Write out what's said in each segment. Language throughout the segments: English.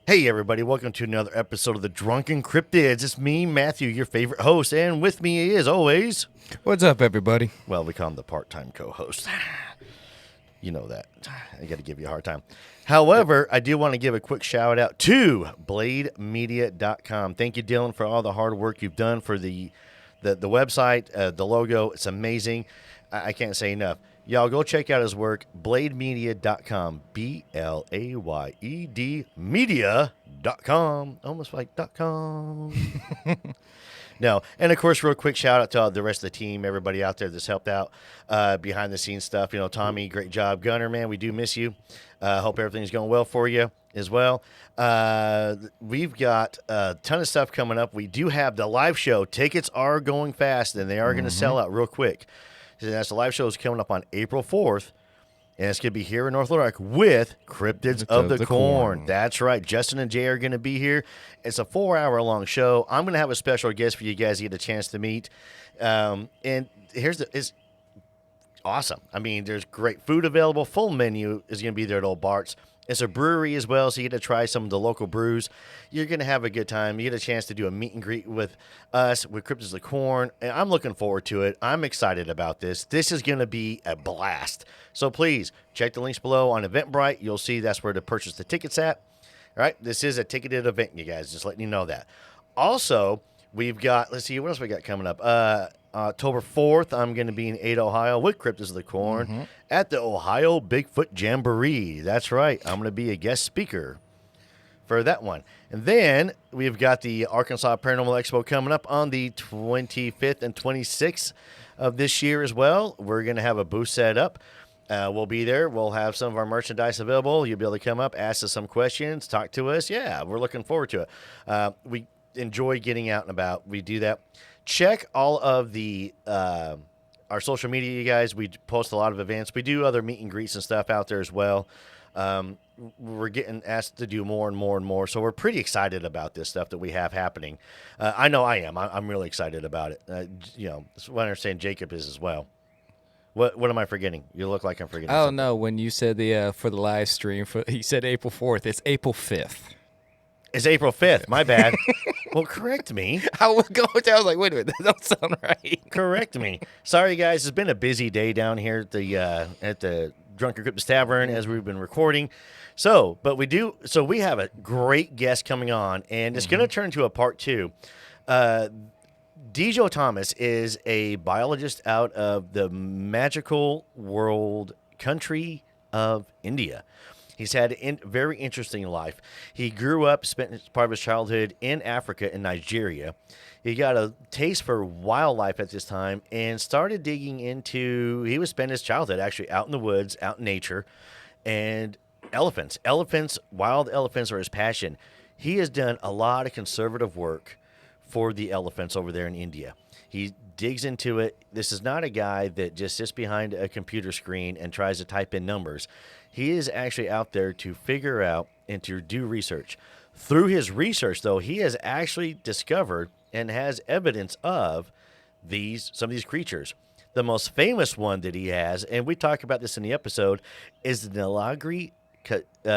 Hey everybody, welcome to another episode of the Drunken Cryptids. It's me, Matthew, your favorite host, and with me as always, What's up, everybody? well, we call him the part-time co-host. You know that. I got to give you a hard time. However, I do want to give a quick shout out to blademedia.com. Thank you, Dylan, for all the hard work you've done for the website, the logo. It's amazing. I can't say enough. Y'all go check out his work, blademedia.com, BLAYED media.com. Almost like .com. No, and of course, real quick shout out to the rest of the team, everybody out there that's helped out behind the scenes stuff. You know, Tommy, great job. Gunner, man, we do miss you. Hope everything's going well for you as well. We've got a ton of stuff coming up. We do have the live show. Tickets are going fast, and they are going to sell out real quick. So that's the live show is coming up on April 4th. And it's going to be here in North Little Rock with Cryptids of the Corn. That's right. Justin and Jay are going to be here. It's a 4-hour-long show. I'm going to have a special guest for you guys to get a chance to meet. And it's awesome. I mean, there's great food available. Full menu is going to be there at Old Bart's. It's a brewery as well, so you get to try some of the local brews. You're going to have a good time. You get a chance to do a meet and greet with us, with Cryptids of the Corn, and I'm looking forward to it. I'm excited about this. This is going to be a blast. So please, check the links below on Eventbrite. You'll see that's where to purchase the tickets at. All right, this is a ticketed event, you guys, just letting you know that. Also, we've got, let's see, what else we got coming up? October 4th, I'm going to be in Ada, Ohio with Cryptids of the Corn at the Ohio Bigfoot Jamboree. That's right. I'm going to be a guest speaker for that one. And then we've got the Arkansas Paranormal Expo coming up on the 25th and 26th of this year as well. We're going to have a booth set up. We'll be there. We'll have some of our merchandise available. You'll be able to come up, ask us some questions, talk to us. Yeah, we're looking forward to it. We enjoy getting out and about. We do that. Check all of the our social media, you guys. We post a lot of events. We do other meet and greets and stuff out there as well. We're getting asked to do more and more and more, so we're pretty excited about this stuff that we have happening. I know I am. I'm really excited about it. That's what I understand Jacob is as well. What am I forgetting? You look like I'm forgetting Oh something. no! When you said for the live stream, you said April 4th. It's April 5th. It's April 5th. My bad. Well, correct me. I was going with that. I was like, wait a minute, that don't sound right. Correct me. Sorry, guys. It's been a busy day down here at the Drunken Cryptids Tavern as we've been recording. So we have a great guest coming on, and it's going to turn to a part two. Dijo Thomas is a biologist out of the magical world country of India. He's had a very interesting life. He grew up, spent part of his childhood in Africa and Nigeria. He got a taste for wildlife at this time and started digging into, he would spend his childhood actually out in the woods, out in nature, and elephants. Wild elephants are his passion. He has done a lot of conservative work for the elephants over there in India. He digs into it. This is not a guy that just sits behind a computer screen and tries to type in numbers. He is actually out there to figure out and to do research. Through his research, though, he has actually discovered and has evidence of some of these creatures. The most famous one that he has, and we talk about this in the episode, is the Neelagiri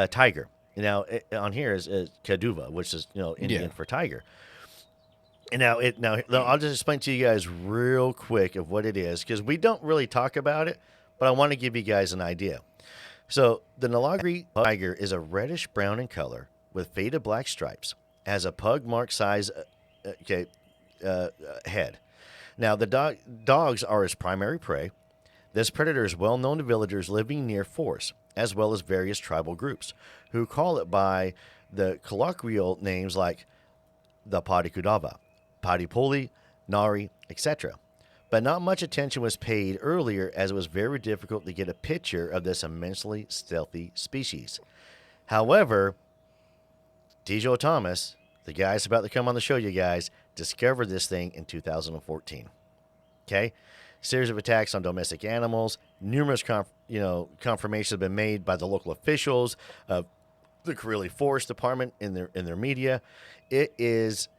tiger. Now, on here is Kaduva, which is Indian for tiger. And now I'll just explain to you guys real quick of what it is, because we don't really talk about it, but I want to give you guys an idea. So the Neelagiri tiger is a reddish brown in color with faded black stripes, has a pug mark size head. Now the dogs are his primary prey. This predator is well known to villagers living near forests, as well as various tribal groups, who call it by the colloquial names like the Padikudava, Padipoli, Nari, etc. But not much attention was paid earlier, as it was very difficult to get a picture of this immensely stealthy species. However, Dijo Thomas, the guy that's about to come on the show, you guys, discovered this thing in 2014. Okay? Series of attacks on domestic animals, numerous confirmations have been made by the local officials of the Kareli Forest Department in their media. It is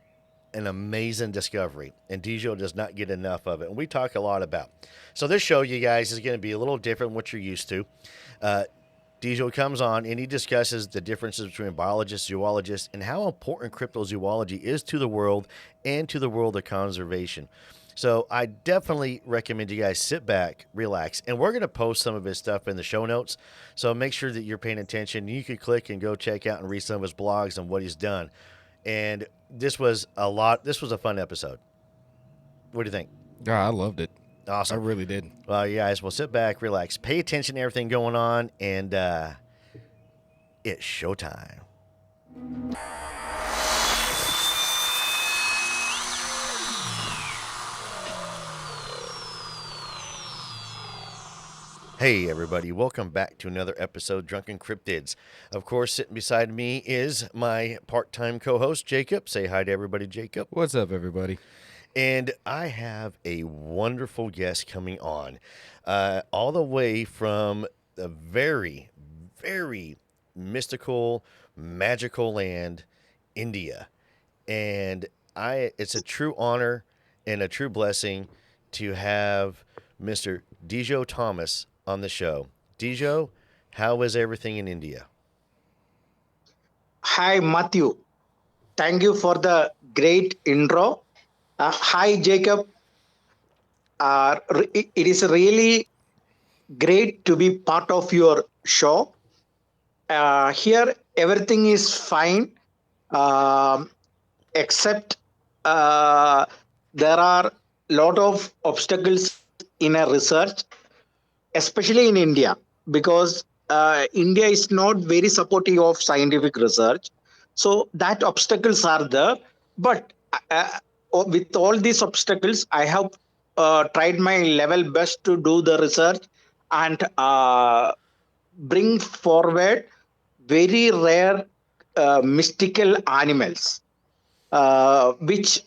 an amazing discovery, and Dijo does not get enough of it, and we talk a lot about. So this show, you guys, is going to be a little different than what you're used to. Dijo comes on and he discusses the differences between biologists, zoologists, and how important cryptozoology is to the world and to the world of conservation. So I definitely recommend you guys sit back, relax, and we're going to post some of his stuff in the show notes. So make sure that you're paying attention. You can click and go check out and read some of his blogs and what he's done. And this was a fun episode. What do you think? Yeah, I loved it. Awesome. I really did. Well, you guys will sit back, relax, pay attention to everything going on, and it's showtime. Hey everybody, welcome back to another episode of Drunken Cryptids. Of course, sitting beside me is my part-time co-host, Jacob. Say hi to everybody, Jacob. What's up, everybody? And I have a wonderful guest coming on, all the way from the very, very mystical, magical land, India. And it's a true honor and a true blessing to have Mr. Dijo Thomas on the show. Dijo, how is everything in India? Hi, Matthew. Thank you for the great intro. Hi, Jacob. It is really great to be part of your show. Here, everything is fine, except there are a lot of obstacles in a research, especially in India, because India is not very supportive of scientific research. So that obstacles are there. But with all these obstacles, I have tried my level best to do the research and bring forward very rare mystical animals, which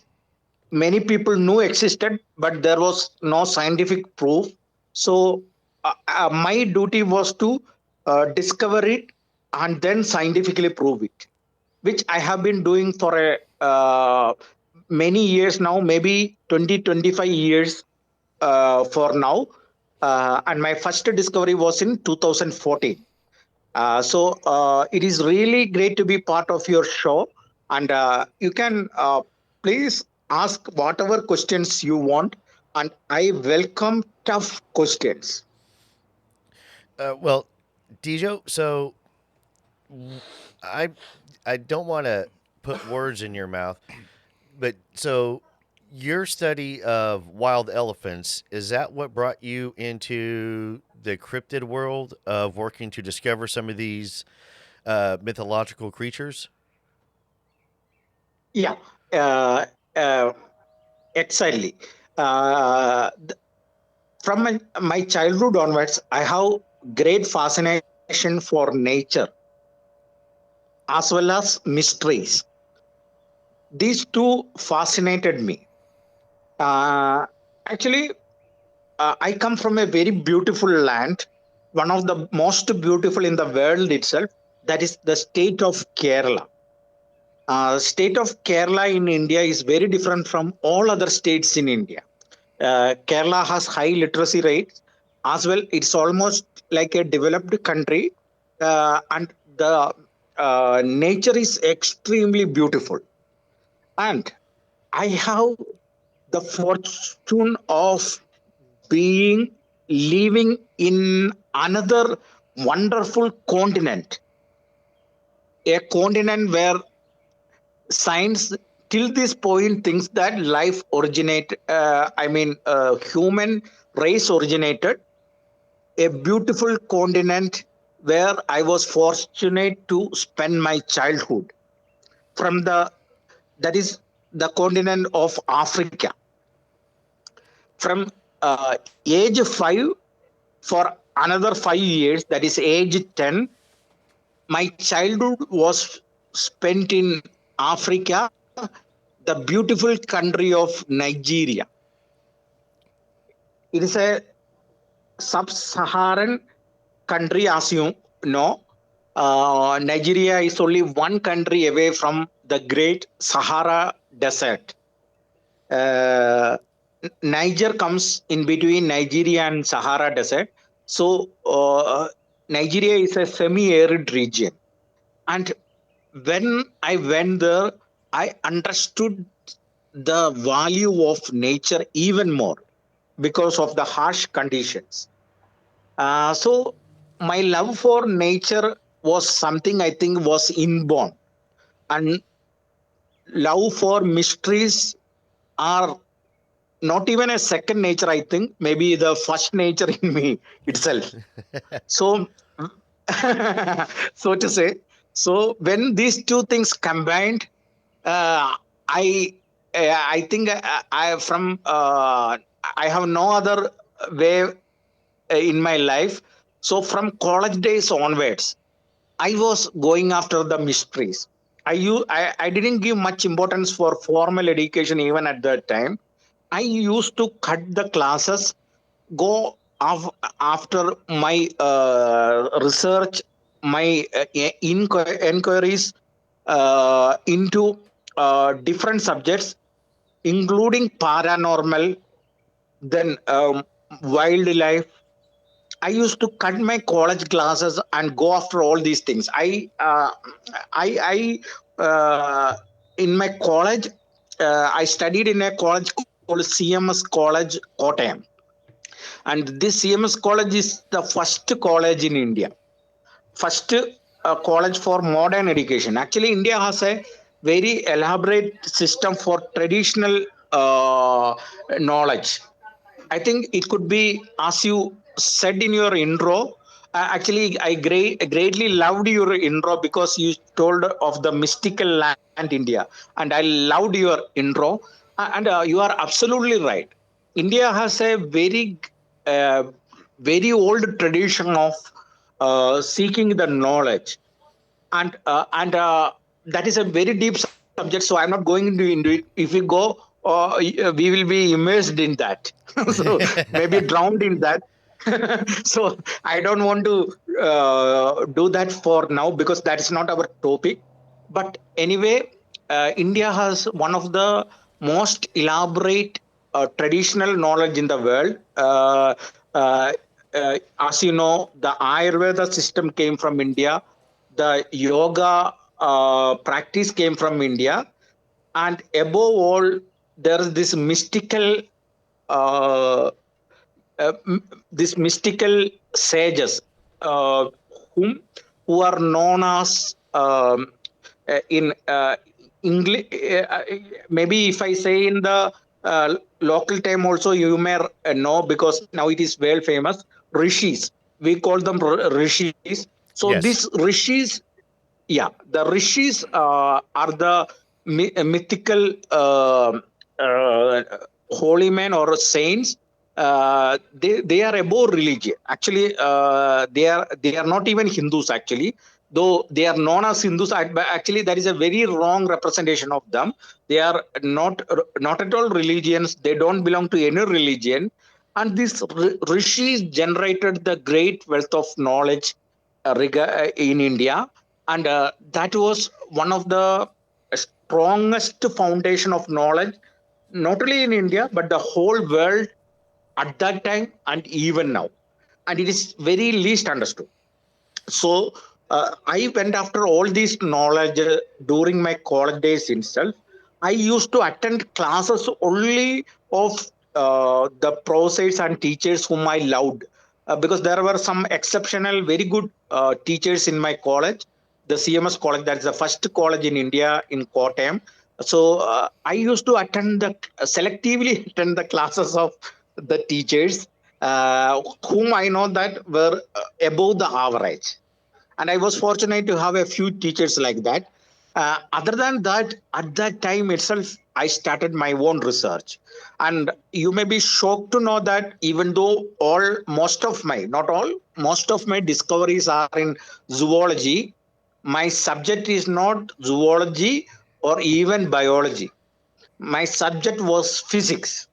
many people knew existed, but there was no scientific proof. So my duty was to discover it and then scientifically prove it, which I have been doing for many years now, maybe 20, 25 years for now. And my first discovery was in 2014. So it is really great to be part of your show. And you can please ask whatever questions you want. And I welcome tough questions. Well, Dijo, so I don't want to put words in your mouth, but so your study of wild elephants, is that what brought you into the cryptid world of working to discover some of these mythological creatures? Yeah, exactly. From my childhood onwards, I have great fascination for nature as well as mysteries. These two fascinated me. Actually, I come from a very beautiful land, one of the most beautiful in the world itself. That is the state of Kerala. State of Kerala in India is very different from all other states in India. Kerala has high literacy rates as well. It's almost like a developed country, and the nature is extremely beautiful. And I have the fortune of living in another wonderful continent, a continent where science till this point thinks that life human race originated. A beautiful continent where I was fortunate to spend my childhood. That is the continent of Africa. From age 5 for another 5 years, that is age 10, my childhood was spent in Africa, the beautiful country of Nigeria. It is a sub-Saharan country, as you know. Nigeria is only one country away from the Great Sahara Desert. Niger comes in between Nigeria and Sahara Desert. So Nigeria is a semi-arid region. And when I went there, I understood the value of nature even more because of the harsh conditions. So my love for nature was something I think was inborn, and love for mysteries are not even a second nature. I think maybe the first nature in me itself. So, so to say, so when these two things combined, uh, I I think I have no other way in my life. So from college days onwards, I was going after the mysteries. I didn't give much importance for formal education even at that time. I used to cut the classes, go after my research, my inquiries into different subjects, including paranormal, then wildlife. I used to cut my college classes and go after all these things. In my college, I studied in a college called CMS College, Kottayam, and this CMS College is the first college in India, first college for modern education. Actually, India has a very elaborate system for traditional knowledge. I think it could be, as you said in your intro. Actually, I greatly loved your intro because you told of the mystical land India, and I loved your intro. And you are absolutely right. India has a uh, very old tradition of seeking the knowledge, and that is a very deep subject. So I'm not going into it. If we go, we will be immersed in that. So maybe drowned in that. So I don't want to do that for now because that is not our topic. But anyway, India has one of the most elaborate traditional knowledge in the world. Uh, as you know, the Ayurveda system came from India. The yoga practice came from India, and above all, there is this mystical, uh, this mystical sages, uh, whom who are known as in English. Maybe if I say in the local time also, you may know because now it is well famous. Rishis, we call them rishis. So Yes. these rishis, yeah, the rishis are the mythical uh, holy men or saints. They are above religion. Actually, they are not even Hindus. Actually, though they are known as Hindus, but actually that is a very wrong representation of them. They are not at all religions. They don't belong to any religion. And these rishis generated the great wealth of knowledge in India, and that was one of the strongest foundation of knowledge, not only in India but the whole world at that time and even now. And it is very least understood. So I went after all this knowledge during my college days itself. I used to attend classes only of the professors and teachers whom I loved, because there were some exceptional, very good teachers in my college, the CMS college. That is the first college in India in Kottayam. So I used to attend the selectively attend the classes of the teachers whom I know that were above the average, and I was fortunate to have a few teachers like that. Other than that, at that time itself, I started my own research, and you may be shocked to know that even though most of my, not all, most of my discoveries are in zoology, my subject is not zoology or even biology. My subject was physics.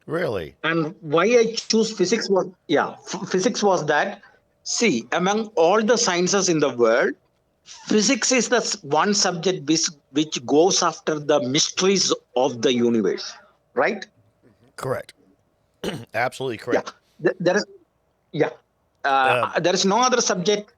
Really? And why I choose physics was, yeah, physics was that, see, among all the sciences in the world, physics is the one subject which goes after the mysteries of the universe, right? Correct. Absolutely Yeah. correct. There is, yeah. There is no other subject.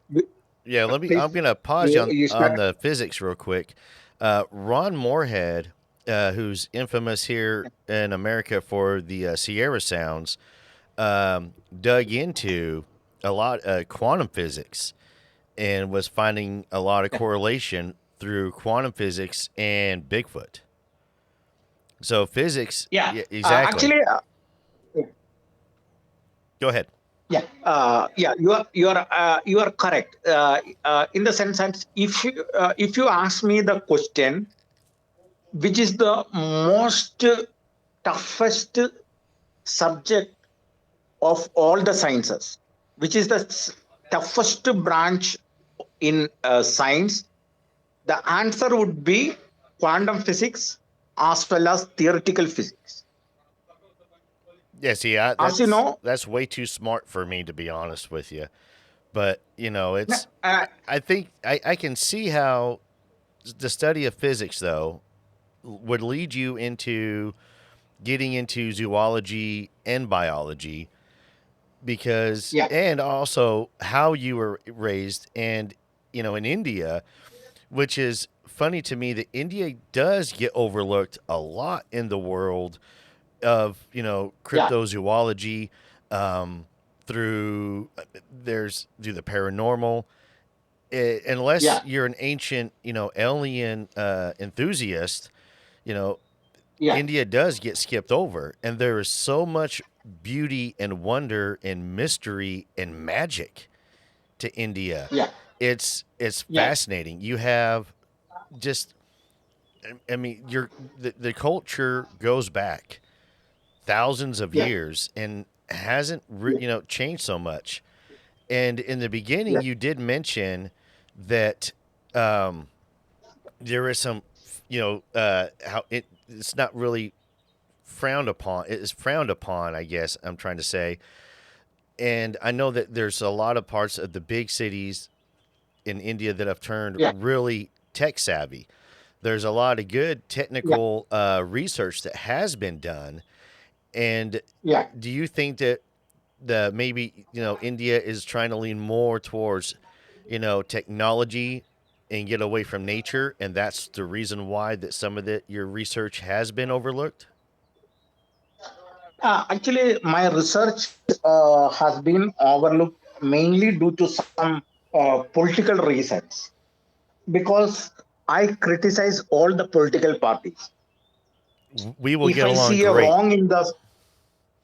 Yeah, Please, I'm gonna pause you, on you start. the physics real quick. Ron Moorhead, who's infamous here in America for the Sierra sounds, dug into a lot of quantum physics and was finding a lot of correlation through quantum physics and Bigfoot. So physics, Yeah. exactly. Actually, Go ahead. yeah, you are correct. In the sense that if you ask me the question, which is the most toughest subject of all the sciences, which is the toughest branch in science, the answer would be quantum physics as well as theoretical physics. Yeah, see, As you know, that's way too smart for me, to be honest with you. But it's uh, I think I can see how the study of physics though would lead you into getting into zoology and biology because yeah, and also how you were raised and in India, which is funny to me that India does get overlooked a lot in the world of yeah, cryptozoology, through through the paranormal. Unless yeah, you're an ancient alien enthusiast, you know yeah, India does get skipped over, and there is so much beauty and wonder and mystery and magic to India. yeah, It's yeah, fascinating. You have just I mean, the culture goes back thousands of yeah, years and hasn't yeah, changed so much. And in the beginning, yeah, you did mention that um, there is some, how it's not really frowned upon. It is frowned upon, I guess I'm trying to say. And I know that there's a lot of parts of the big cities in India that have turned yeah, really tech savvy. There's a lot of good yeah, technical research that has been done. And yeah. do you think that the maybe India is trying to lean more towards technology and get away from nature, and that's the reason why that some of your research has been overlooked? Actually, my research has been overlooked mainly due to some political reasons because I criticize all the political parties. We will If get I along see a great. wrong in the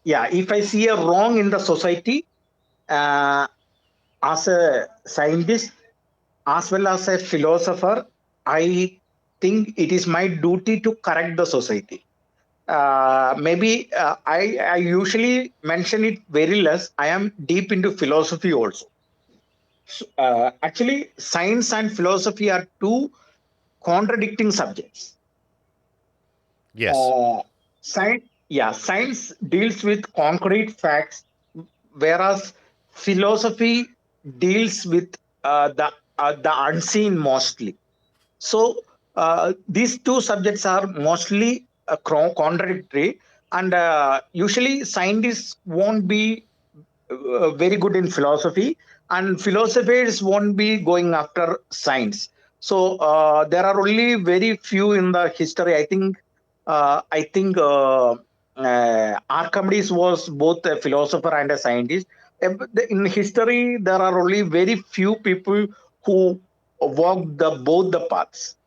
if I see a wrong in the society, uh, as a scientist as well as a philosopher, I think it is my duty to correct the society. Maybe I usually mention it very less. I am deep into philosophy also. Actually, science and philosophy are two contradicting subjects. Yes. Uh, science deals with concrete facts, whereas philosophy deals with the unseen mostly. So these two subjects are mostly contradictory, and usually scientists won't be very good in philosophy, and philosophers won't be going after science. So there are only very few in the history. I think Archimedes was both a philosopher and a scientist. In history, there are only very few people who walked both the paths,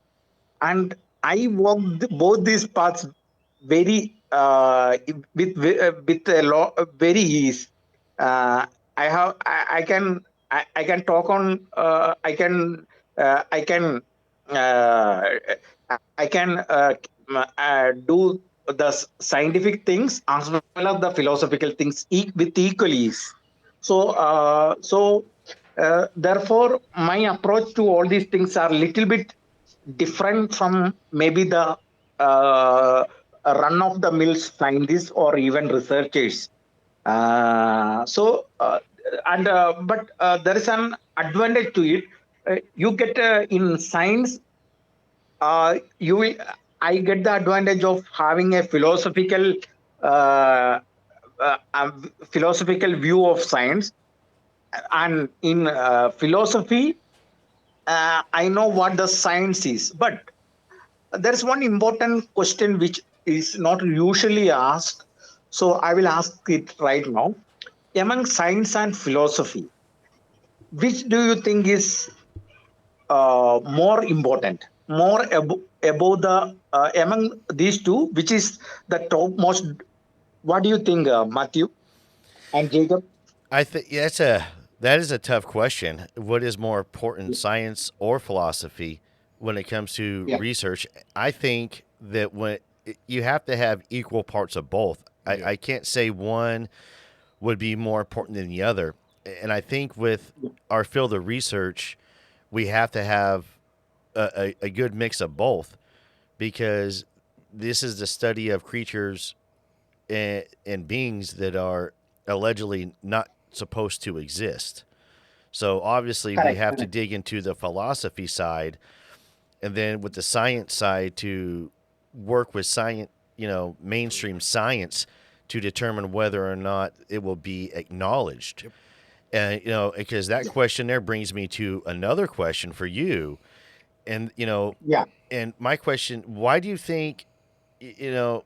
and I walked both these paths very with a lot very ease. I can talk on uh, I can do the scientific things as well as the philosophical things with equal ease. So therefore, my approach to all these things are little bit different from maybe the run of the mill scientists or even researchers. So, and but there is an advantage to it. You get in science, you will. I get the advantage of having a philosophical view of science, and in philosophy, I know what the science is, but there's one important question which is not usually asked. So I will ask it right now. Among science and philosophy, which do you think is more important, more above the among these two, which is the topmost? What do you think, Matthew and Jacob? I think that is a tough question. What is more important, science or philosophy, when it comes to Yeah. research? I think that when you have to have equal parts of both. I can't say one would be more important than the other. And I think with our field of research, we have to have a good mix of both, because this is the study of creatures and beings that are allegedly not supposed to exist. So obviously we Correct, have to correct. dig into the philosophy side, and then with the science side to work with science, mainstream science, to determine whether or not it will be acknowledged. And because that question there brings me to another question for you. And Yeah. and my question, why do you think a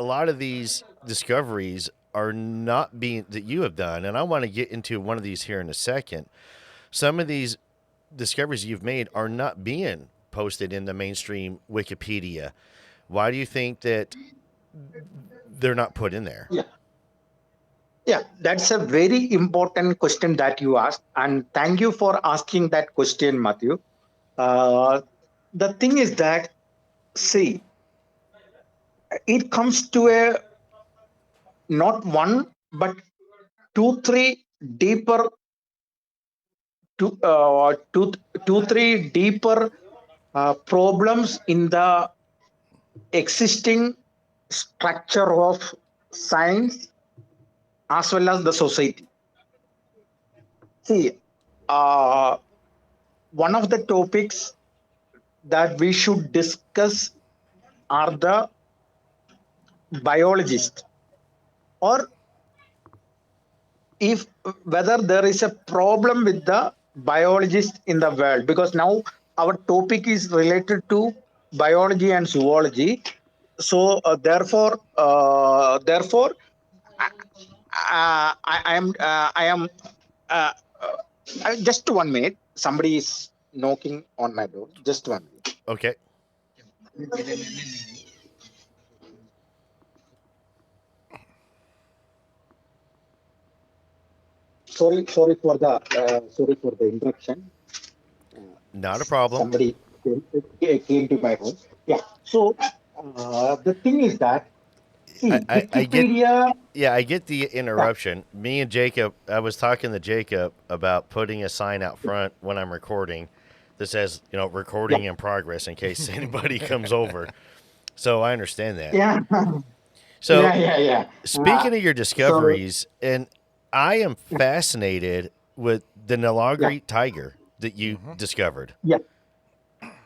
lot of these discoveries are not being that you have done, and I want to get into one of these here in a second. Some of these discoveries you've made are not being posted in the mainstream Wikipedia. Why do you think that they're not put in there? Yeah. Yeah, that's a very important question that you asked, and thank you for asking that question, Matthew. Uh, the thing is that, see, it comes to a not one but two, three deeper, two, three deeper problems in the existing structure of science as well as the society. See, uh, one of the topics that we should discuss are the biologists, or if whether there is a problem with the biologists in the world, because now our topic is related to biology and zoology. So therefore I am uh, just 1 minute, somebody is knocking on my door, just 1 minute. Okay. Sorry for the interruption. Not a problem. Somebody came to my home. Yeah. So the thing is that, see, I get Wikipedia. Yeah, I get the Yeah, interruption. Me and Jacob, I was talking to Jacob about putting a sign out front when I'm recording that says, yeah, recording in progress, in case anybody comes over. So I understand that. yeah, So yeah. speaking of your So discoveries, and I am fascinated with the yeah, Neelagiri tiger that you discovered. yeah,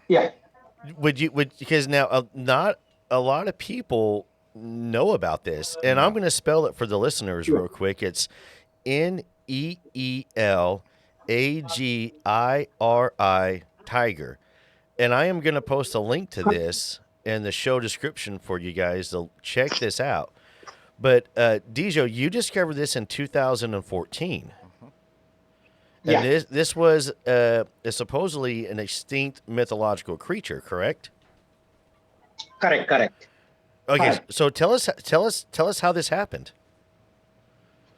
yeah, Because now not a lot of people know about this, and I'm No. going to spell it for the listeners yeah. real quick. It's Neelagiri tiger, and I am going to post a link to this in the show description for you guys to check this out. But Dijo, you discovered this in 2014. And Yeah. this was supposedly an extinct mythological creature, correct? Correct. Okay, Correct. so tell us how this happened.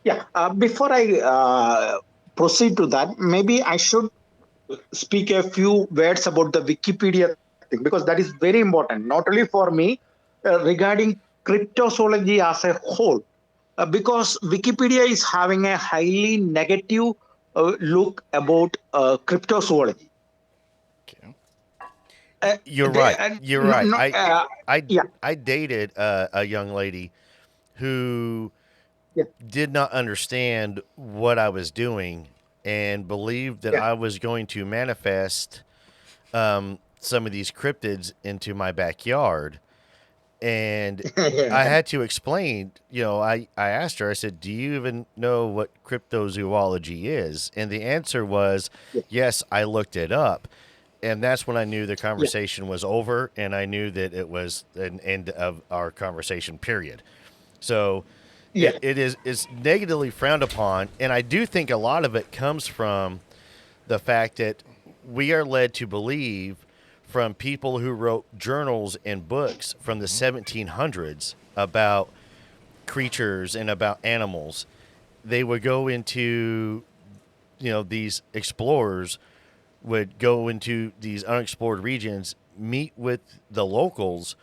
Yeah. Before I proceed to that, maybe I should speak a few words about the Wikipedia thing, because that is very important, not only for me, regarding cryptozoology as a whole, because Wikipedia is having a highly negative look about cryptozoology. Okay. You're They, right. You're no, right. no, I yeah, I dated a young lady who yeah, did not understand what I was doing and believed that yeah, I was going to manifest some of these cryptids into my backyard. And I had to explain, I asked her, I said, do you even know what cryptozoology is? And the answer was, yes, I looked it up. And that's when I knew the conversation was over, and I knew that it was an end of our conversation, period. So Yeah, it's negatively frowned upon. And I do think a lot of it comes from the fact that we are led to believe from people who wrote journals and books from the 1700s about creatures and about animals. They would go into, these explorers would go into these unexplored regions, meet with the locals,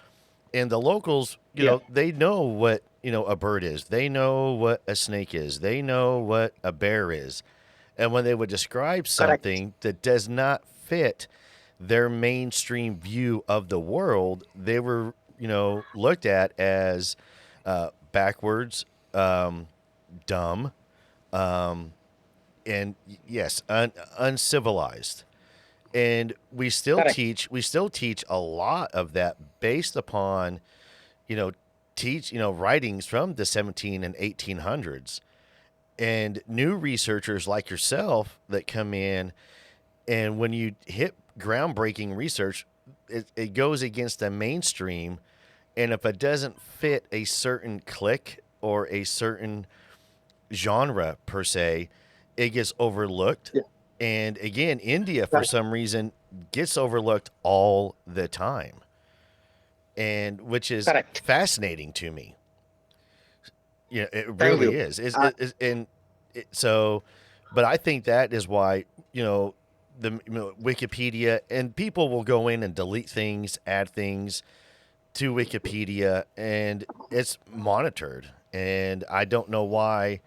and the locals, they know what, a bird is. They know what a snake is. They know what a bear is. And when they would describe something that does not fit their mainstream view of the world, they were, looked at as backwards, dumb, and yes, uncivilized. And we still teach a lot of that based upon, writings from the 17 and 1800s. And new researchers like yourself that come in, and when you hit groundbreaking research, it goes against the mainstream. And if it doesn't fit a certain clique or a certain genre per se, it gets overlooked. yeah, And again, India, for some reason, gets overlooked all the time, and which is fascinating to me. It really is. But I think that is why, the Wikipedia, and people will go in and delete things, add things to Wikipedia, and it's monitored. And I don't know why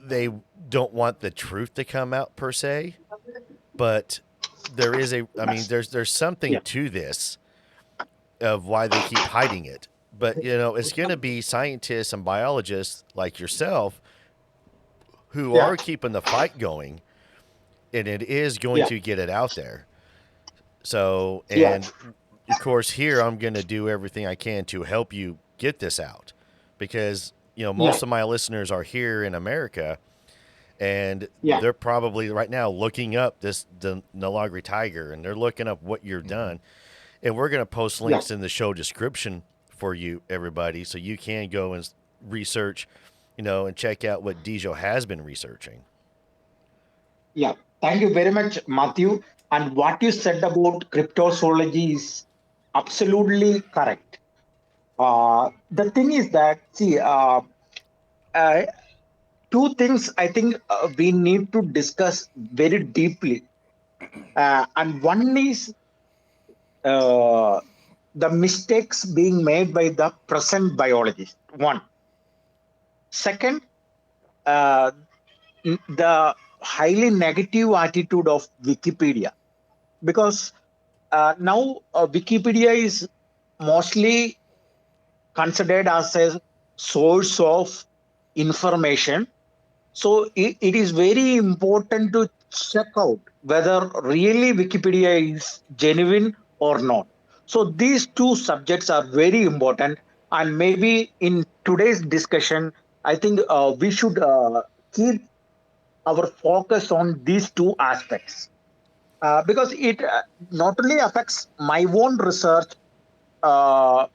they don't want the truth to come out per se, but there is there's something to this of why they keep hiding it. But, it's going to be scientists and biologists like yourself who are keeping the fight going, and it is going to get it out there. So, and of course, here I'm going to do everything I can to help you get this out, because, most of my listeners are here in America, and they're probably right now looking up the Neelagiri tiger, and they're looking up what you've done. And we're going to post links in the show description for you, everybody, so you can go and research, and check out what Dijo has been researching. Yeah. Thank you very much, Matthew. And what you said about cryptozoology is absolutely correct. The thing is that, see, two things I think we need to discuss very deeply. And one is the mistakes being made by the present biologists. One. Second, the highly negative attitude of Wikipedia, because now Wikipedia is mostly considered as a source of information. So it is very important to check out whether really Wikipedia is genuine or not. So these two subjects are very important. And maybe in today's discussion, I think we should keep our focus on these two aspects, because it not only affects my own research of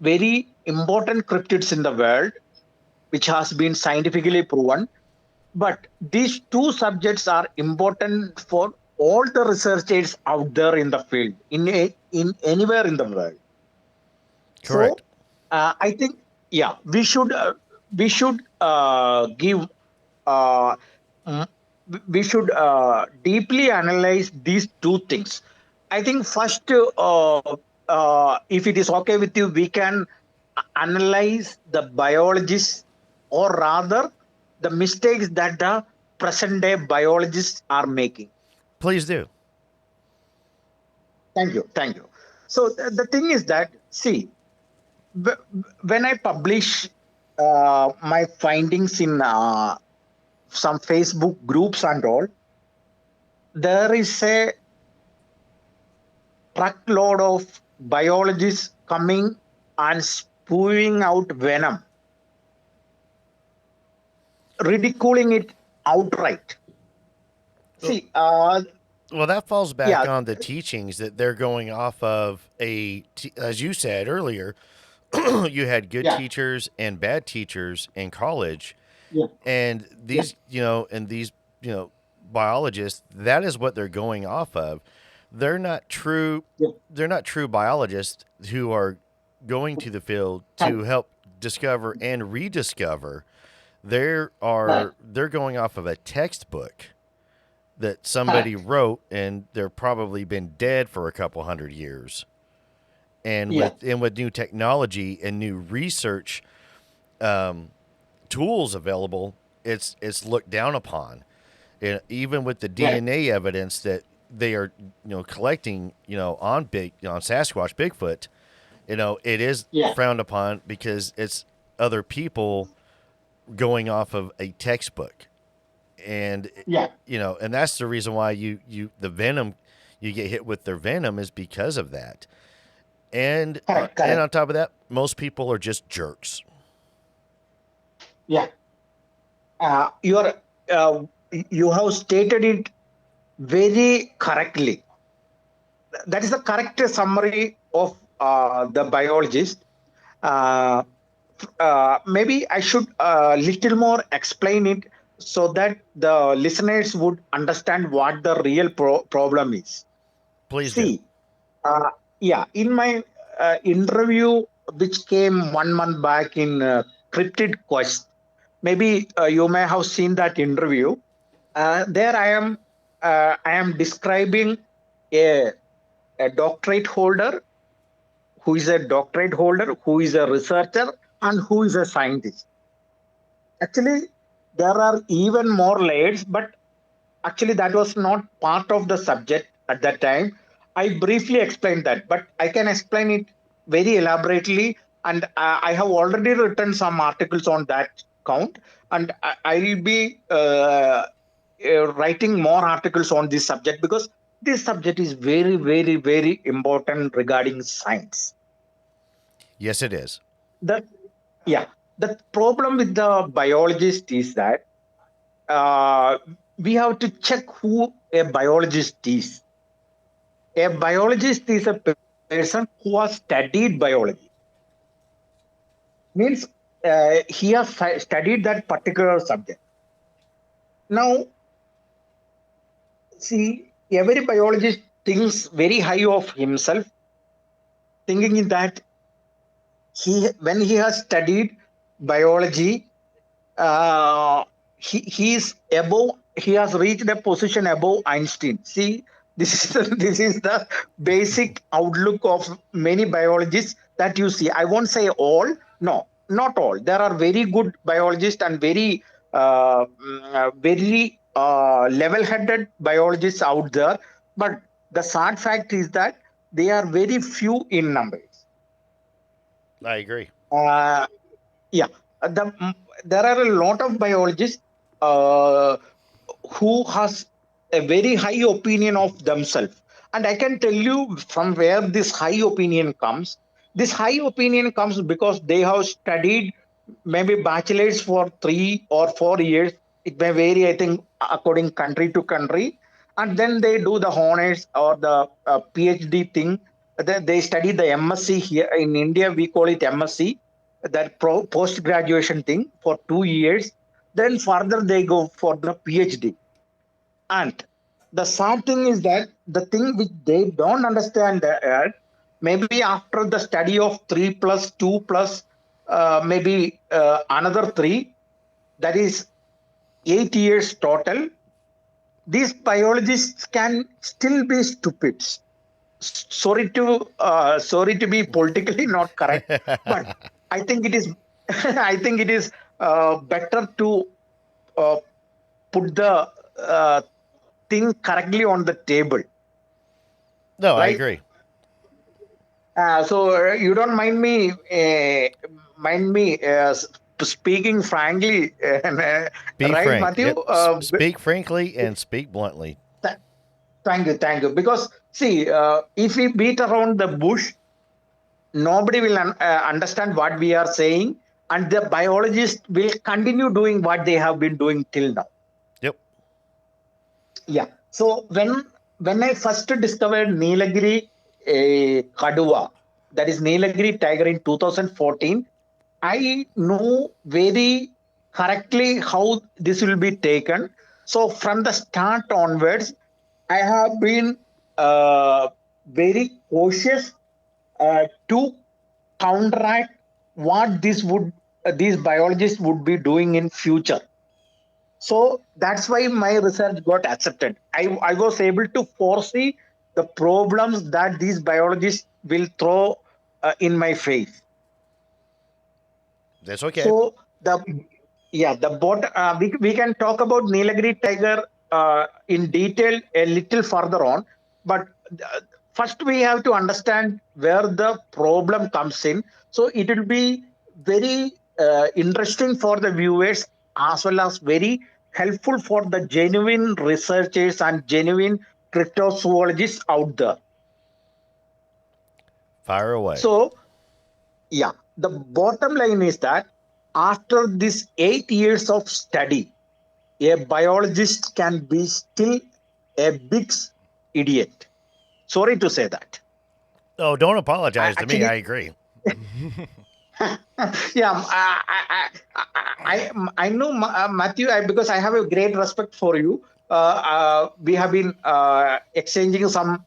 very important cryptids in the world, which has been scientifically proven, but these two subjects are important for all the researchers out there in the field, in anywhere in the world. Correct. So I think, we should give we should deeply analyze these two things. I think first, if it is okay with you, we can analyze the biologists, or rather the mistakes that the present day biologists are making. Please do. Thank you. So the thing is that, see, when I publish my findings in some Facebook groups and all, there is a truckload of biologists coming and spewing out venom, ridiculing it outright. See, well, that falls back yeah, on the teachings that they're going off of as you said earlier, you had good yeah, teachers and bad teachers in college, yeah, and yeah, these biologists, that is what they're going off of. They're not true. yeah. They're not true biologists who are going to the field to Right, help discover and rediscover. right. They're going off of a textbook that somebody Correct. wrote, and they're probably been dead for a couple hundred years. And Yeah, with new technology and new research tools available, it's looked down upon. And even with the right. DNA evidence that they are collecting on Sasquatch, Bigfoot, it is Yeah, frowned upon because it's other people going off of a textbook. And yeah. and that's the reason why the venom, you get hit with their venom, is because of that. Correct, And correct. on top of that, most people are just jerks. Yeah. You're you have stated it very correctly. That is the correct summary of the biologist. Uh, Maybe I should little more explain it so that the listeners would understand what the real problem is. Please do. See, uh, yeah, in my interview, which came 1 month back in Cryptid Quest, maybe you may have seen that interview. There I am describing a, a doctorate holder who is a doctorate holder, who is a researcher, and who is a scientist. Actually, there are even more layers, but actually, that was not part of the subject at that time. I briefly explained that, but I can explain it very elaborately. And I have already written some articles on that count. And I will be writing more articles on this subject because this subject is very, very, very important regarding science. Yes, it is. The yeah, the problem with the biologist is that uh, we have to check who a biologist is. A biologist is a person who has studied biology. Means he has studied that particular subject. Now, see, every biologist thinks very high of himself, thinking that when he has studied biology, uh, he is above. He has reached a position above Einstein. See, this is the basic outlook of many biologists that you see. I won't say all. No, not all. There are very good biologists and very level-headed biologists out there. But the sad fact is that they are very few in numbers. I agree. Uh, yeah, there are a lot of biologists uh, who has a very high opinion of themselves, and I can tell you from where this high opinion comes. This high opinion comes because they have studied maybe bachelors for 3 or 4 years. It may vary, I think, according country to country, and then they do the honors or the PhD thing. They study the MSc. Here in India we call it MSc, that post graduation thing, for 2 years. Then further they go for the PhD. And the sad thing is that the thing which they don't understand that maybe after the study of 3 plus 2 plus maybe another 3, that is 8 years total, these biologists can still be stupid. Sorry to be politically not correct, but I think it is I think it is better to uh, put the thing correctly on the table, No, I right? agree. So you don't mind me speaking frankly, Be right, frank. Matthew? Yep. Speak frankly and speak bluntly. Thank you, thank you. Because see, if we beat around the bush, nobody will understand what we are saying, and the biologists will continue doing what they have been doing till now. Yep. Yeah. So when I first discovered Neelagiri Kaduva, that is Neelagiri tiger in 2014, I know very correctly how this will be taken. So from the start onwards, I have been very cautious to counteract what these biologists would be doing in future. So that's why my research got accepted. I was able to foresee the problems that these biologists will throw in my face. That's okay. So we can talk about Neelagiri tiger in detail a little further on, but first we have to understand where the problem comes in. So it will be very interesting for the viewers as well as very helpful for the genuine researchers and genuine cryptozoologists out there. Fire away. So, yeah, the bottom line is that after this 8 years of study, a biologist can be still a big idiot. Sorry to say that. Oh, don't apologize to Actually- me. I agree. Yeah, I know Matthew, because I have a great respect for you. We have been exchanging some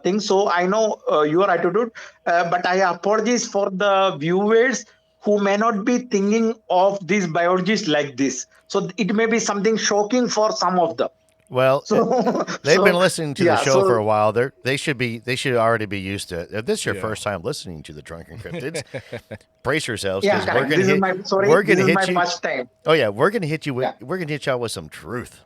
things, so I know your attitude. But I apologize for the viewers who may not be thinking of these biologists like this. So it may be something shocking for some of them. Well, So they've been listening to the show so- for a while. They should already be used to it. If this is your Yeah. first time listening to the Drunken Cryptids, brace yourselves Yeah, because correct. we're gonna This hit is my you. first time. Oh yeah, we're gonna hit you with Yeah. we're gonna hit y'all with some truth.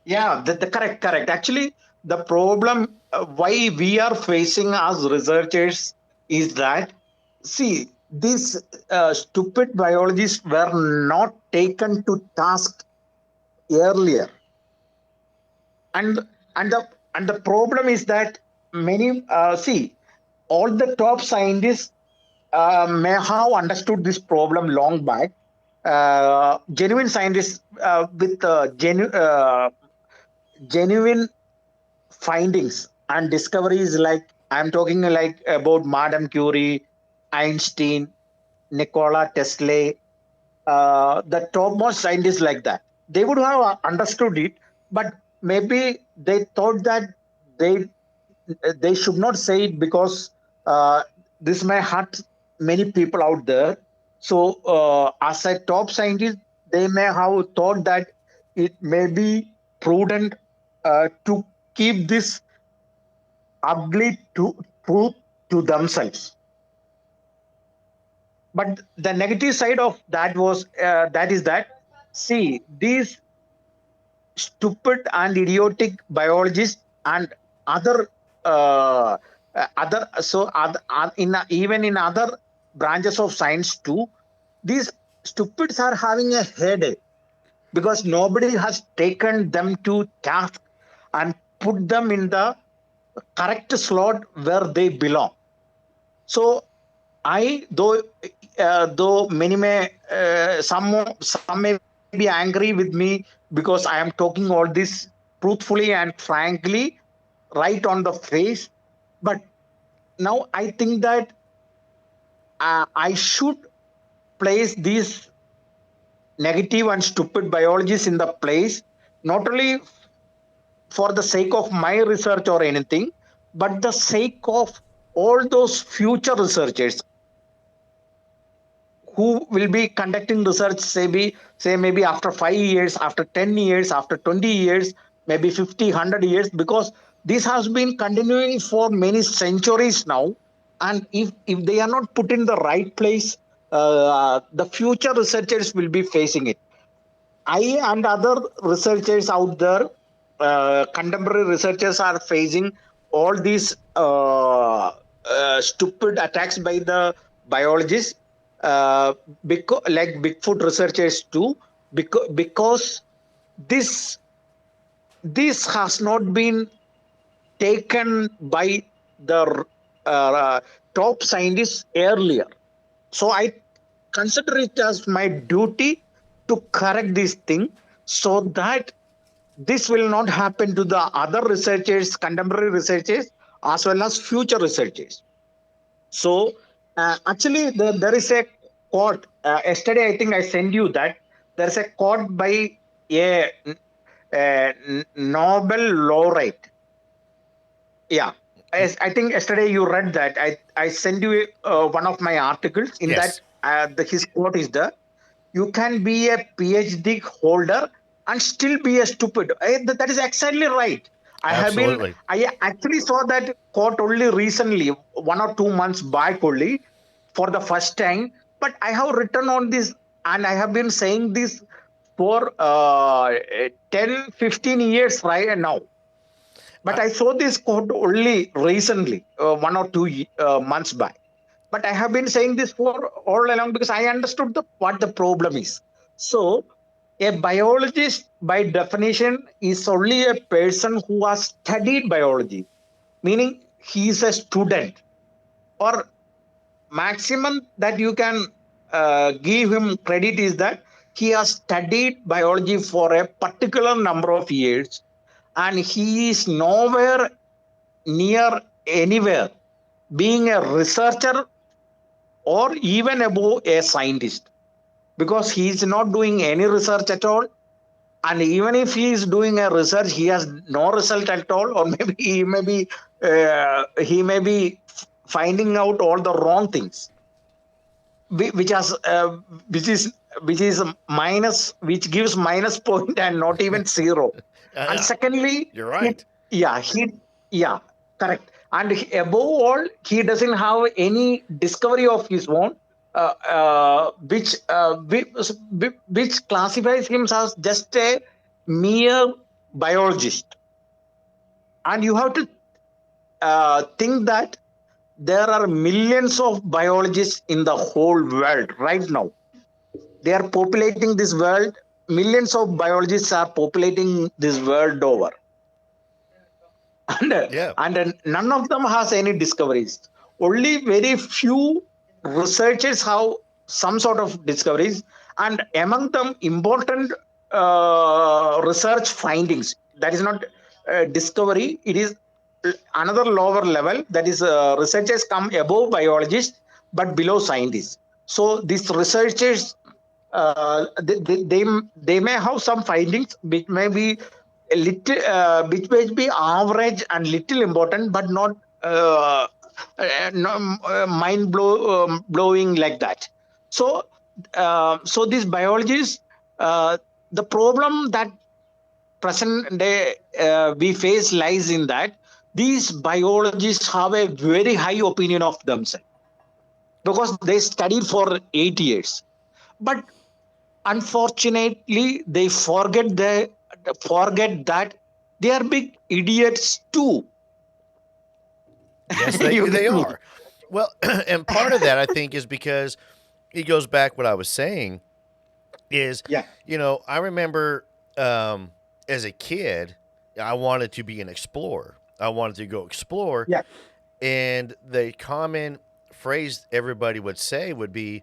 Yeah, the correct. Actually, the problem why we are facing as researchers is that, see, these stupid biologists were not taken to task earlier, and the problem is that many all the top scientists may have understood this problem long back. Genuine scientists with genuine findings and discoveries, like I'm talking like about Madame Curie, Einstein, Nikola Tesla, the topmost scientists like that. They would have understood it, but maybe they thought that they they should not say it because this may hurt many people out there. So, as a top scientist, they may have thought that it may be prudent to keep this ugly truth to themselves. But the negative side of that was see, these stupid and idiotic biologists and other even in other branches of science too, these stupids are having a headache because nobody has taken them to task and put them in the correct slot where they belong. So though many may some may be angry with me because I am talking all this truthfully and frankly, right on the face. But now I think that I should place these negative and stupid biologists in the place, not only for the sake of my research or anything, but the sake of all those future researchers who will be conducting research, say maybe after 5 years, after 10 years, after 20 years, maybe 50, 100 years, because this has been continuing for many centuries now. And if they are not put in the right place, the future researchers will be facing it. I and other researchers out there, contemporary researchers, are facing all these stupid attacks by the biologists, like Bigfoot researchers too, because this has not been taken by the top scientists earlier. So I consider it as my duty to correct this thing so that this will not happen to the other researchers, contemporary researchers, as well as future researchers. So actually, there is a quote. Yesterday, I think I sent you that. There is a quote by a Nobel laureate. Yeah. I think yesterday you read that. I sent you one of my articles. In that, Yes. his quote is that you can be a PhD holder and still be a stupid. That is exactly right. Absolutely. I actually saw that quote only recently, 1 or 2 months back only, for the first time. But I have written on this and I have been saying this for 10, 15 years right now. But I saw this quote only recently, 1 or 2 months back. But I have been saying this for all along because I understood what the problem is. So, a biologist, by definition, is only a person who has studied biology, meaning he is a student, or maximum that you can give him credit is that he has studied biology for a particular number of years and he is nowhere near anywhere being a researcher or even above a scientist because he is not doing any research at all, and even if he is doing a research he has no result at all, or maybe he may be finding out all the wrong things which has which is minus, which gives minus point and not even zero. And secondly, You're right. he yeah, correct. And above all, he doesn't have any discovery of his own, which classifies him as just a mere biologist. And you have to think that there are millions of biologists in the whole world right now. They are populating this world. Millions of biologists are populating this world over. Yeah. And none of them has any discoveries. Only very few researchers have some sort of discoveries, and among them important research findings. That is not discovery, it is another lower level, that is researchers come above biologists but below scientists. So these researchers, they may have some findings which may be a little, which may be average and little important, but not blowing like that. So, so these biologists, the problem that present day we face lies in that these biologists have a very high opinion of themselves because they studied for 8 years. But unfortunately, they forget that they are big idiots too. Yes, You they get me? are. Well, and part of that I think is because it goes back what I was saying is, Yeah, I remember as a kid, I wanted to be an explorer. I wanted to go explore, yeah, and the common phrase everybody would say would be,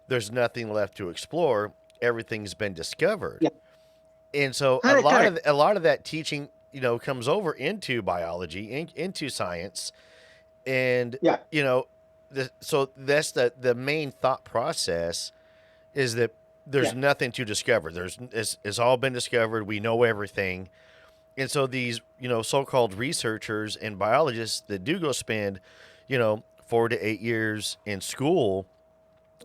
"There's nothing left to explore. Everything's been discovered." yeah. And so Correct, correct. a lot of that teaching, comes over into biology, into science, and Yeah, so that's the main thought process is that there's yeah, nothing to discover. It's all been discovered. We know everything. And so these, so-called researchers and biologists that do go spend, 4 to 8 years in school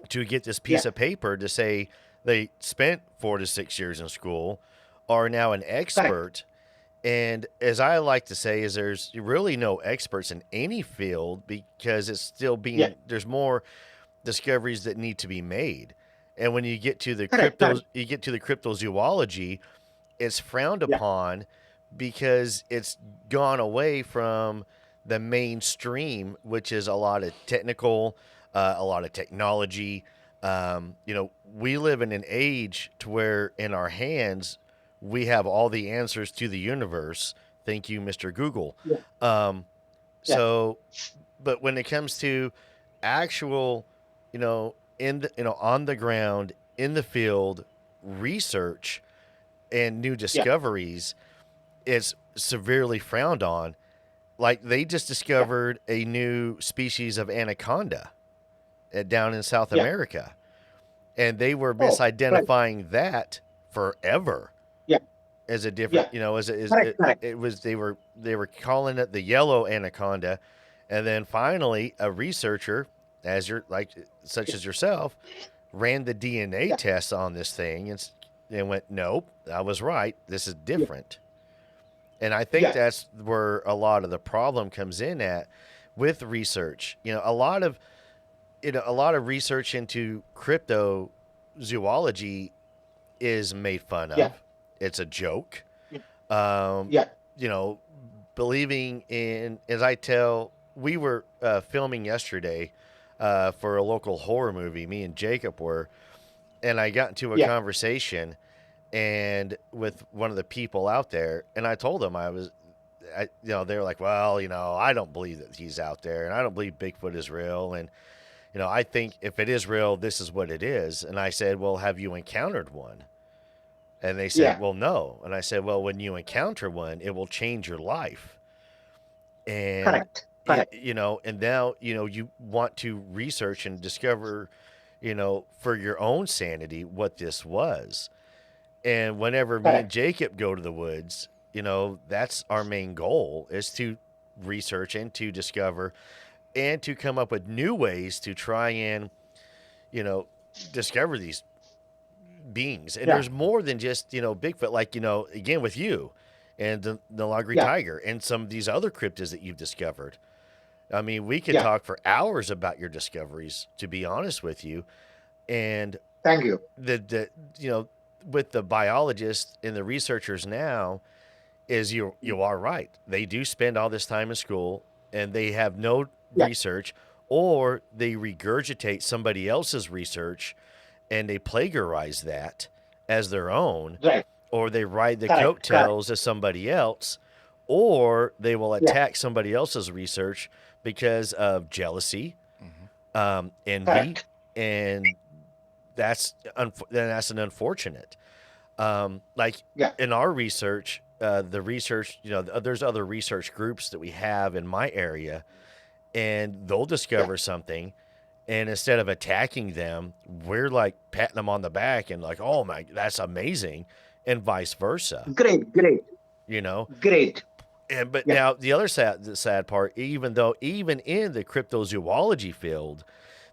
to get this yeah, piece of paper to say they spent 4 to 6 years in school are now an correct. expert. And as I like to say, is there's really no experts in any field because it's still Yeah, there's more discoveries that need to be made. And when you get to the correct, correct. cryptozoology, it's frowned Yeah, upon because it's gone away from the mainstream, which is a lot of technical, a lot of technology. We live in an age to where in our hands we have all the answers to the universe. Thank you, Mr. Google. yeah, Um, Yeah. So, but when it comes to actual, on the ground, in the field, research and new Yeah. discoveries, it's severely frowned on. Like they just Yeah. discovered a new species of anaconda down in South Yeah. America, and they were Oh, right. misidentifying that forever Yeah. as a different, Yeah. Correct. Correct. it was they were calling it the yellow anaconda, and then finally a researcher, as you're like such Yeah. as yourself, ran the DNA Yeah. tests on this thing and went, nope, I was right. This is Yeah. different. And I think Yeah. that's where a lot of the problem comes in at with research. A lot of research into crypto zoology is made fun Yeah. of. It's a joke. Yeah. Um, Yeah. you know, believing in, we were filming yesterday for a local horror movie, me and Jacob were, and I got into a Yeah. conversation and with one of the people out there, and I told them they were like, well, I don't believe that he's out there, and I don't believe Bigfoot is real, and I think if it is real, this is what it is. And I said, well, have you encountered one? And they said, Yeah. well, no. And I said, well, when you encounter one, it will change your life. And Correct. Correct. and now you want to research and discover, for your own sanity what this was. And whenever me and Correct. Jacob go to the woods, that's our main goal, is to research and to discover and to come up with new ways to try and, you know, discover these beings. And Yeah. there's more than just, Bigfoot, like, again with you and the Neelagiri Yeah. tiger and some of these other cryptids that you've discovered. I mean, we could Yeah. talk for hours about your discoveries, to be honest with you. And Thank you. with the biologists and the researchers now, is you are right. They do spend all this time in school and they have no Yeah. research, or they regurgitate somebody else's research and they plagiarize that as their own, Right. or they ride the Correct. Correct. coattails of somebody else, or they will Yeah. attack somebody else's research because of jealousy, envy, Correct. and that's an unfortunate. Like Yeah. in our research, the research, there's other research groups that we have in my area, and they'll discover something, and instead of attacking them, we're like patting them on the back and like, oh my, that's amazing, and vice versa, Great. Great. you know. Great. But Yeah. now the other sad part, even in the cryptozoology field,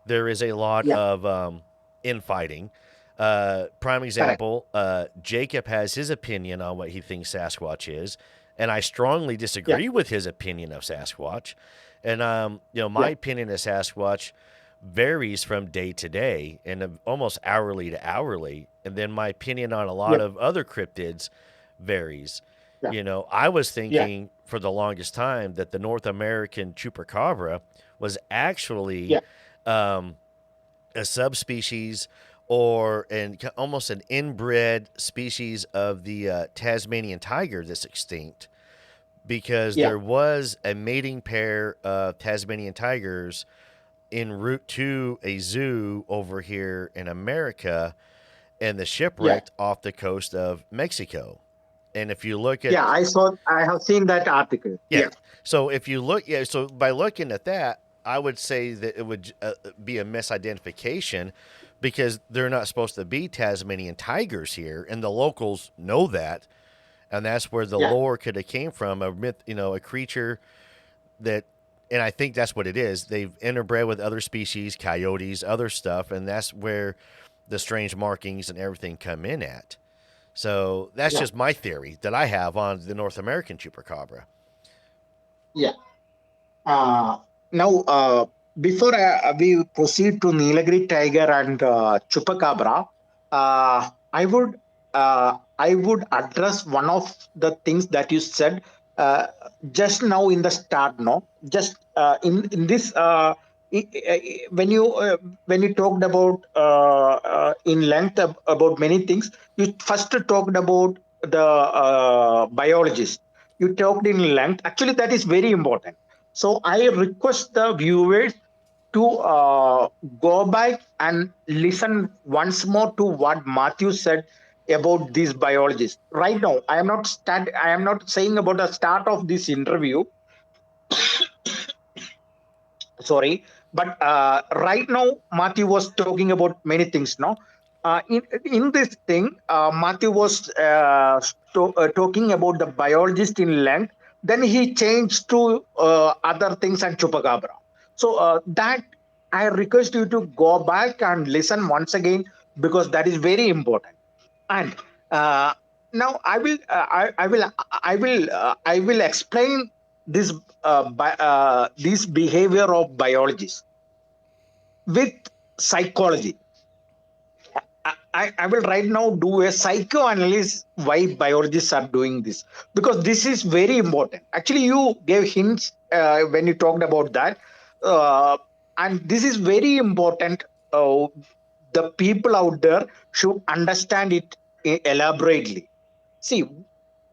there is a lot Yeah. of infighting. Prime example, Jacob has his opinion on what he thinks Sasquatch is, and I strongly disagree with his opinion of Sasquatch. And my opinion of Sasquatch varies from day to day and almost hourly to hourly. And then my opinion on a lot of other cryptids varies. Yeah. I was thinking for the longest time that the North American chupacabra was actually a subspecies or almost an inbred species of the Tasmanian tiger that's extinct, because there was a mating pair of Tasmanian tigers en route to a zoo over here in America, and the shipwrecked off the coast of Mexico. And if you look at I have seen that article. Yeah. so if you look, so by looking at that, I would say that it would be a misidentification, because they're not supposed to be Tasmanian tigers here, and the locals know that, and that's where the lore could have came from, a myth, a creature that, and I think that's what it is. They've interbred with other species, coyotes, other stuff, and that's where the strange markings and everything come in at. So that's just my theory that I have on the North American chupacabra. Yeah. Now, before we proceed to Neelagiri tiger and chupacabra, I would address one of the things that you said just now in the start. No, just in this when you talked about in length about many things, you first talked about the biologist. You talked in length. Actually, that is very important. So I request the viewers to go back and listen once more to what Matthew said about these biologists. Right now, I am not saying about the start of this interview. Sorry, but right now Matthew was talking about many things. No, in this thing, Matthew was talking about the biologist in length. Then he changed to other things and chupacabra. So that I request you to go back and listen once again, because that is very important. And uh, now I will explain this this behavior of biologists with psychology. I will right now do a psychoanalysis why biologists are doing this, because this is very important. Actually, you gave hints when you talked about that, and this is very important. The people out there should understand it elaborately. See,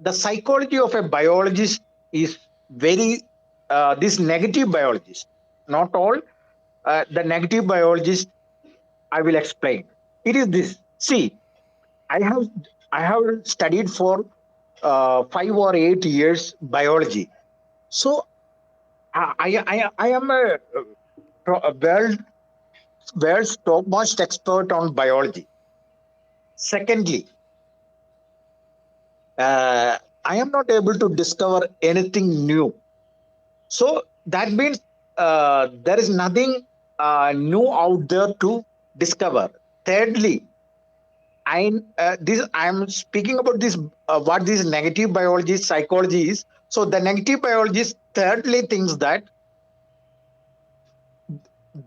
the psychology of a biologist is very this negative biologist, not all. The negative biologist, I will explain. It is this. See, I have I have studied for 5 or 8 years biology. So I am a world's topmost expert on biology. Secondly, I am not able to discover anything new. So that means there is nothing new out there to discover. Thirdly, I am speaking about this what this negative biology psychology is. So the negative biologist thirdly thinks that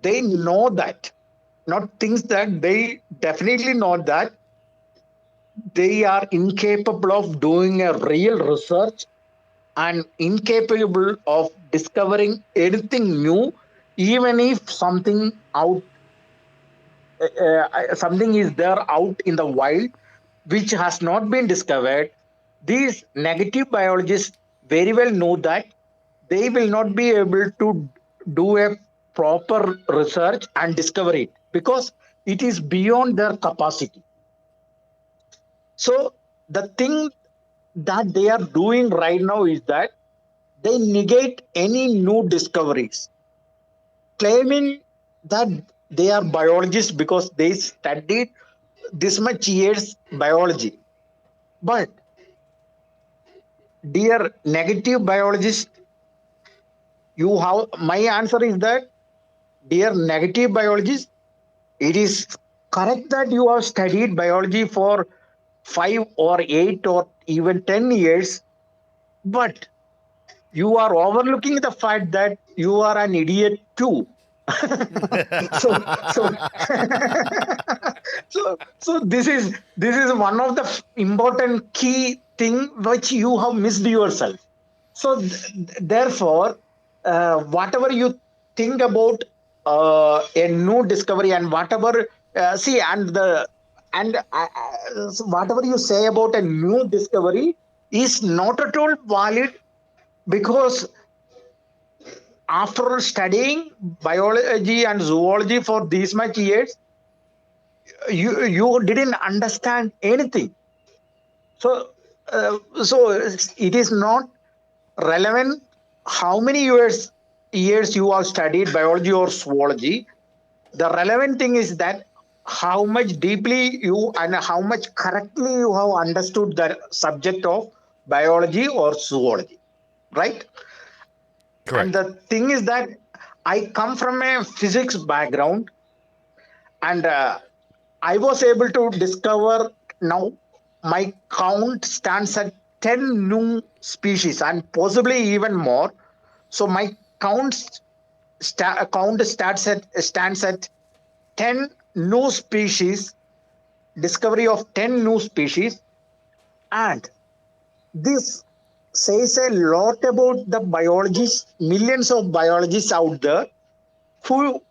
they know that, not thinks that, they definitely know that they are incapable of doing a real research and incapable of discovering anything new, even if something is there out in the wild which has not been discovered. These negative biologists very well know that they will not be able to do a proper research and discover it, because it is beyond their capacity. So the thing that they are doing right now is that they negate any new discoveries, claiming that they are biologists because they studied this much years biology. But dear negative biologist, you have my answer is that, dear negative biologist, it is correct that you have studied biology for 5 or 8 or even 10 years, but you are overlooking the fact that you are an idiot too. so so so this is one of the important key thing which you have missed yourself. So therefore, whatever you think about a new discovery, and whatever see and the and so whatever you say about a new discovery is not at all valid, because after studying biology and zoology for these much years, you didn't understand anything. So it is not relevant how many years you have studied biology or zoology. The relevant thing is that how much deeply you and how much correctly you have understood the subject of biology or zoology, right? Correct. And the thing is that I come from a physics background, and I was able to discover now my count stands at 10 new species and possibly even more. So my count stands at 10 new species, discovery of 10 new species, and this says a lot about the biologists, millions of biologists out there who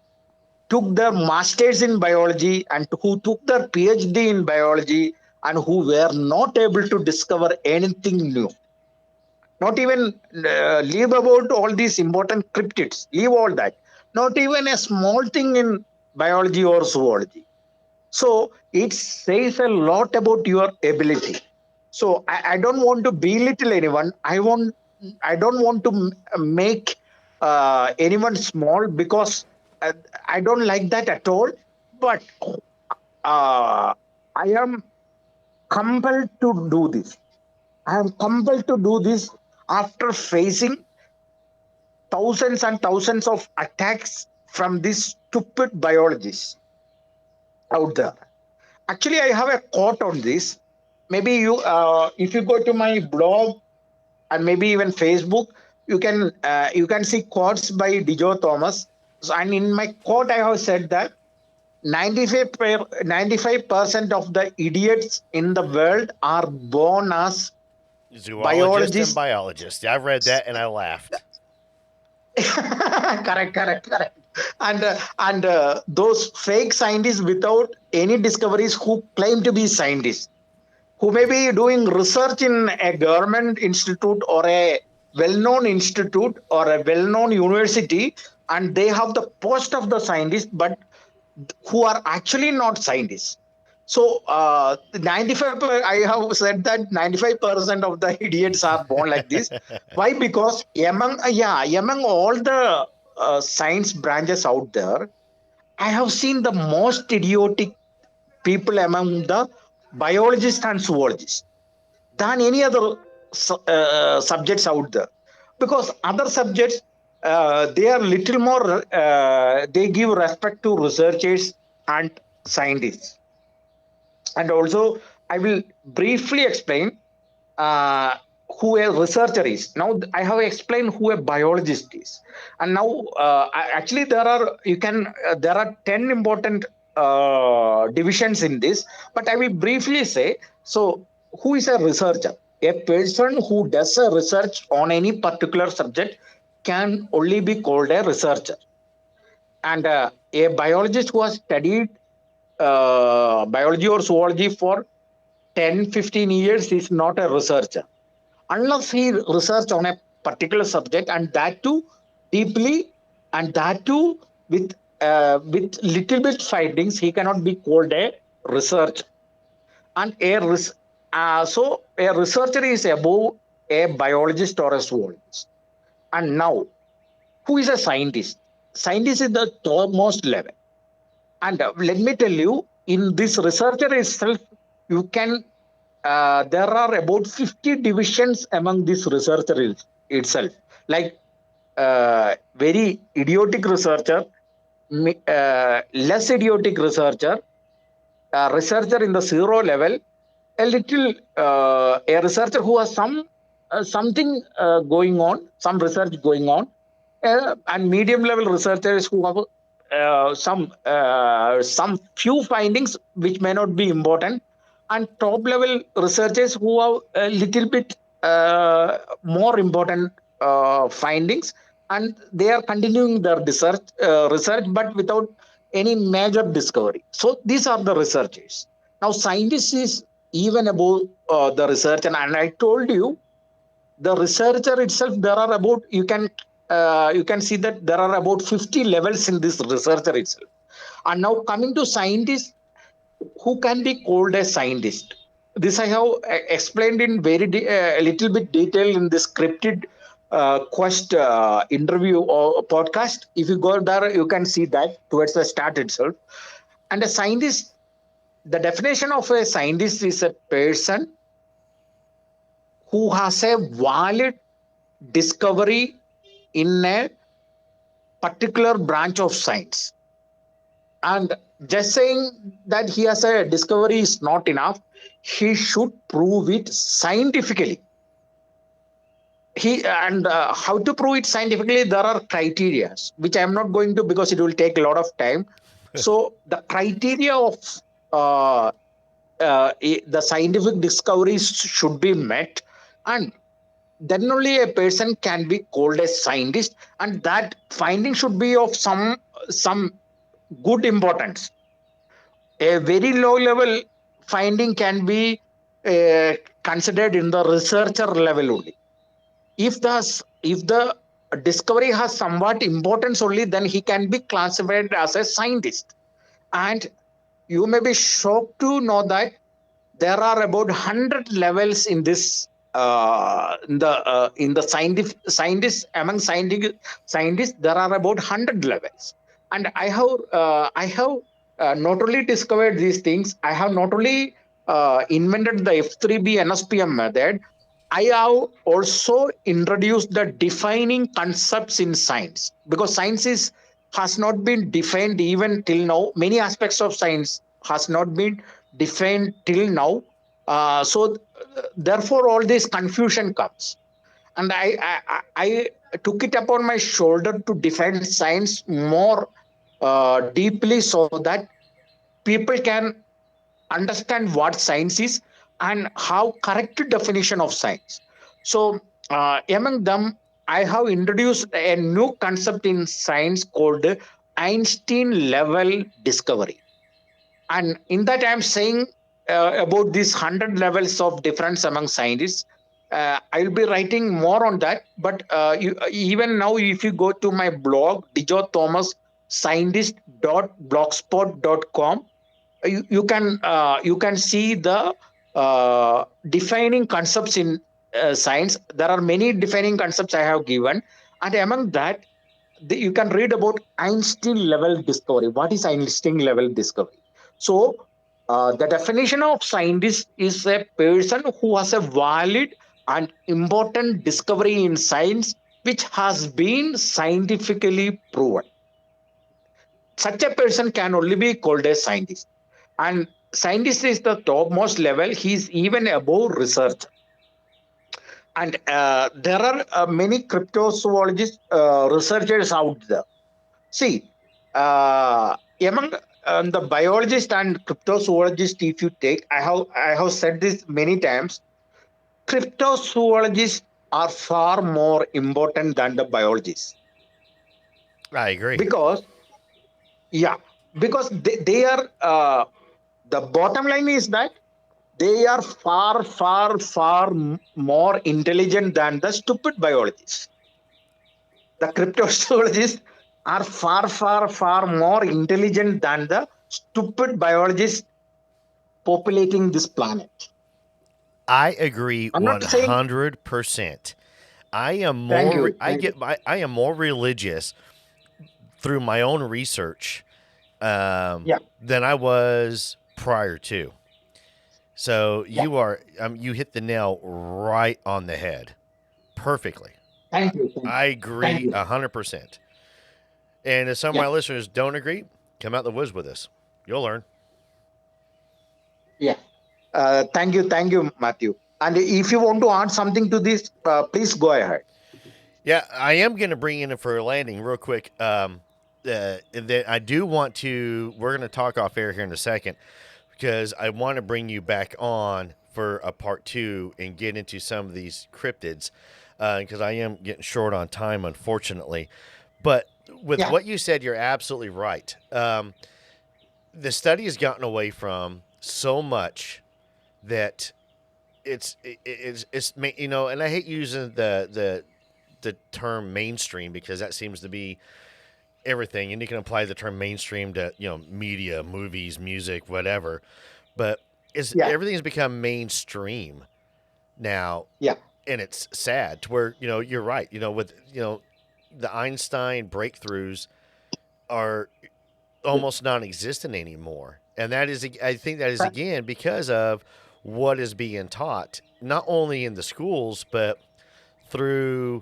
took their masters in biology and who took their PhD in biology and who were not able to discover anything new. Not even leave about all these important cryptids. Leave all that. Not even a small thing in biology or zoology. So it says a lot about your ability. So I don't want to belittle anyone. I don't want to make anyone small, because I don't like that at all. But I am compelled to do this. I am compelled to do this after facing thousands and thousands of attacks from these stupid biologists out there. Actually, I have a quote on this. Maybe if you go to my blog and maybe even Facebook, you can see quotes by Dijo Thomas. So, and in my quote, I have said that 95% of the idiots in the world are born as Zoologist and biologists. biologist. I read that and I laughed. Correct. And those fake scientists without any discoveries who claim to be scientists, who may be doing research in a government institute or a well-known institute or a well-known university, and they have the post of the scientist, but who are actually not scientists. So 95, I have said that 95% of the idiots are born like this. Why? Because among all the science branches out there, I have seen the most idiotic people among the biologists and zoologists than any other subjects out there. Because other subjects, they are little more, they give respect to researchers and scientists. And also, I will briefly explain who a researcher is. Now, I have explained who a biologist is, and now actually there are 10 important divisions in this. But I will briefly say. So, who is a researcher? A person who does a research on any particular subject can only be called a researcher. And a biologist who has studied biology or zoology for 10-15 years is not a researcher, unless he research on a particular subject, and that too deeply, and that too with little bit findings. He cannot be called a researcher. And so a researcher is above a biologist or a zoologist. And now, who is a scientist? Scientist is the topmost level. And let me tell you, in this researcher itself, you can there are about 50 divisions among this researcher itself. Like very idiotic researcher, less idiotic researcher, researcher in the zero level, a researcher who has something going on, some research going on, and medium level researchers who have some few findings which may not be important, and top level researchers who have a little bit more important findings, and they are continuing their research, but without any major discovery. So these are the researchers. Now, scientists is even above the researcher, and I told you, the researcher itself, there are about, you can see that there are about 50 levels in this researcher itself. And now coming to scientists, who can be called a scientist? This I have explained in very little bit detail in this Cryptid Quest interview or podcast. If you go there, you can see that towards the start itself. And a scientist, the definition of a scientist is a person who has a valid discovery in a particular branch of science. And just saying that he has a discovery is not enough. He should prove it scientifically. How to prove it scientifically, there are criteria, which I am not going to, because it will take a lot of time. So the criteria of the scientific discoveries should be met, and then only a person can be called a scientist, and that finding should be of some good importance. A very low level finding can be considered in the researcher level only. if the discovery has somewhat importance only, then he can be classified as a scientist. And you may be shocked to know that there are about 100 levels in this in the scientists among scientists there are about 100 levels. And I have not only discovered these things, I have not only invented the F3B NSPM method, I have also introduced the defining concepts in science, because science has not been defined even till now. Many aspects of science has not been defined till now. Therefore, all this confusion comes. And I took it upon my shoulder to define science more deeply, so that people can understand what science is and have correct definition of science. So among them, I have introduced a new concept in science called Einstein level discovery. And in that, I'm saying about these 100 levels of difference among scientists. I'll be writing more on that. But even now, if you go to my blog, Dijo Thomas scientist.blogspot.com, you can see the defining concepts in science. There are many defining concepts I have given, and among that, you can read about Einstein level discovery. What is Einstein level discovery? So, the definition of scientist is a person who has a valid and important discovery in science which has been scientifically proven. Such a person can only be called a scientist. And scientist is the topmost level. He's even above research. And there are many cryptozoologists, researchers out there. See, among the biologist and cryptozoologist, if you take, I have said this many times, cryptozoologists are far more important than the biologists. I agree. Because, yeah, because they are, the bottom line is that they are far, far, far more intelligent than the stupid biologists. The cryptozoologists are far, far, far more intelligent than the stupid biologists populating this planet. I agree I'm not saying. 100%. I am Thank more you. I am more religious through my own research than I was prior to. So you are you hit the nail right on the head, perfectly. Thank you. I agree 100%. And if some of my listeners don't agree, come out the woods with us. You'll learn. Yeah. Thank you, Matthew. And if you want to add something to this, please go ahead. Yeah, I am going to bring in for a landing real quick. That I do want to. We're going to talk off air here in a second, because I want to bring you back on for a part 2 and get into some of these cryptids, because I am getting short on time, unfortunately. But with what you said, you're absolutely right. The study has gotten away from so much that it's you know, and I hate using the term mainstream, because that seems to be everything, and you can apply the term mainstream to, you know, media, movies, music, whatever. But everything's become mainstream now. Yeah. And it's sad to where, you know, you're right. You know, with, you know, the Einstein breakthroughs are almost non-existent anymore. And that is, I think that is, again, because of what is being taught, not only in the schools, but through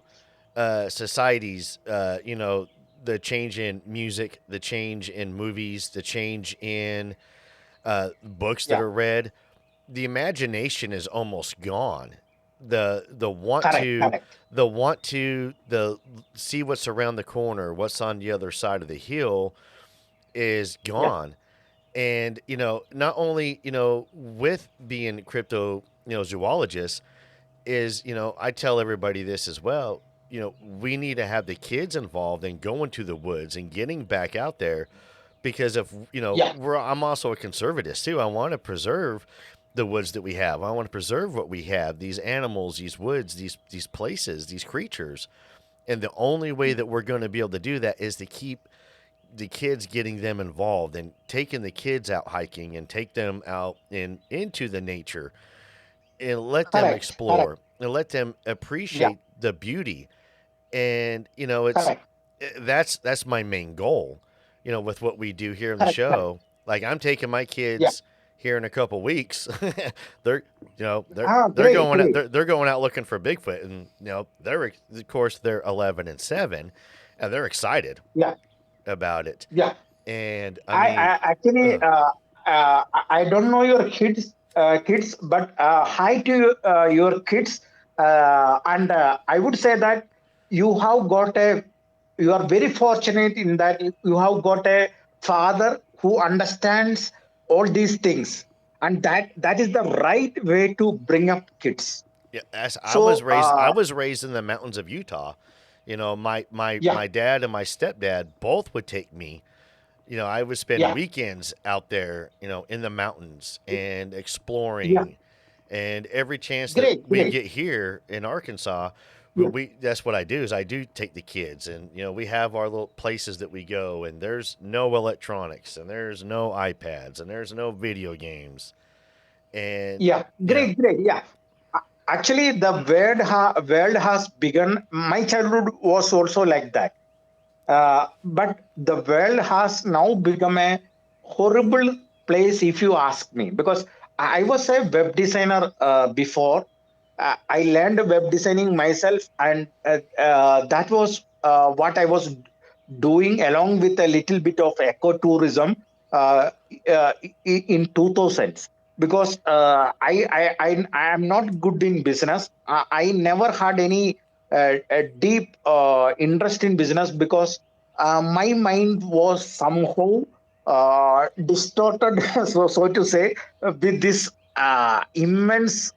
societies, you know, the change in music, the change in movies, the change in books that are read. The imagination is almost gone. The want to see what's around the corner, what's on the other side of the hill is gone. And, you know, not only, you know, with being crypto, you know, zoologists, is, you know, I tell everybody this as well. You know, we need to have the kids involved in going to the woods and getting back out there, because if, you know, I'm also a conservatist too. I want to preserve the woods that we have. I want to preserve what we have, these animals, these woods, these places, these creatures. And the only way that we're going to be able to do that is to keep the kids, getting them involved and taking the kids out hiking and take them out into the nature and let them Correct. Correct. explore and let them Yeah. appreciate the beauty. And it's Correct. that's my main goal, with what we do here in the Correct. Correct. show. Like, I'm taking my Yeah. kids here in a couple weeks. they're they're Ah, they're great. going out, Great. they're going out looking for Bigfoot, and they're, of course, they're 11 and 7, and they're excited Yeah. about it. Yeah. And I actually I don't know your kids, but hi to your kids, and I would say that you have got a you are very fortunate in that you have got a father who understands all these things, and that is the right way to bring up kids. yeah, as So I was raised in the mountains of Utah. My yeah, dad and my stepdad both would take me. I would spend yeah, weekends out there, in the mountains and yeah, exploring. And every chance that great, we great, get here in Arkansas, yeah, that's what I do, is I do take the kids, and we have our little places that we go, and there's no electronics, and there's no iPads, and there's no video games. And yeah, you know, great, yeah. Actually, the world has begun. My childhood was also like that. But the world has now become a horrible place, if you ask me, because I was a web designer before. I learned web designing myself, and that was what I was doing along with a little bit of ecotourism uh, uh, in 2000s. Because I am not good in business. I never had any a deep interest in business, because my mind was somehow distorted, so to say, with this immense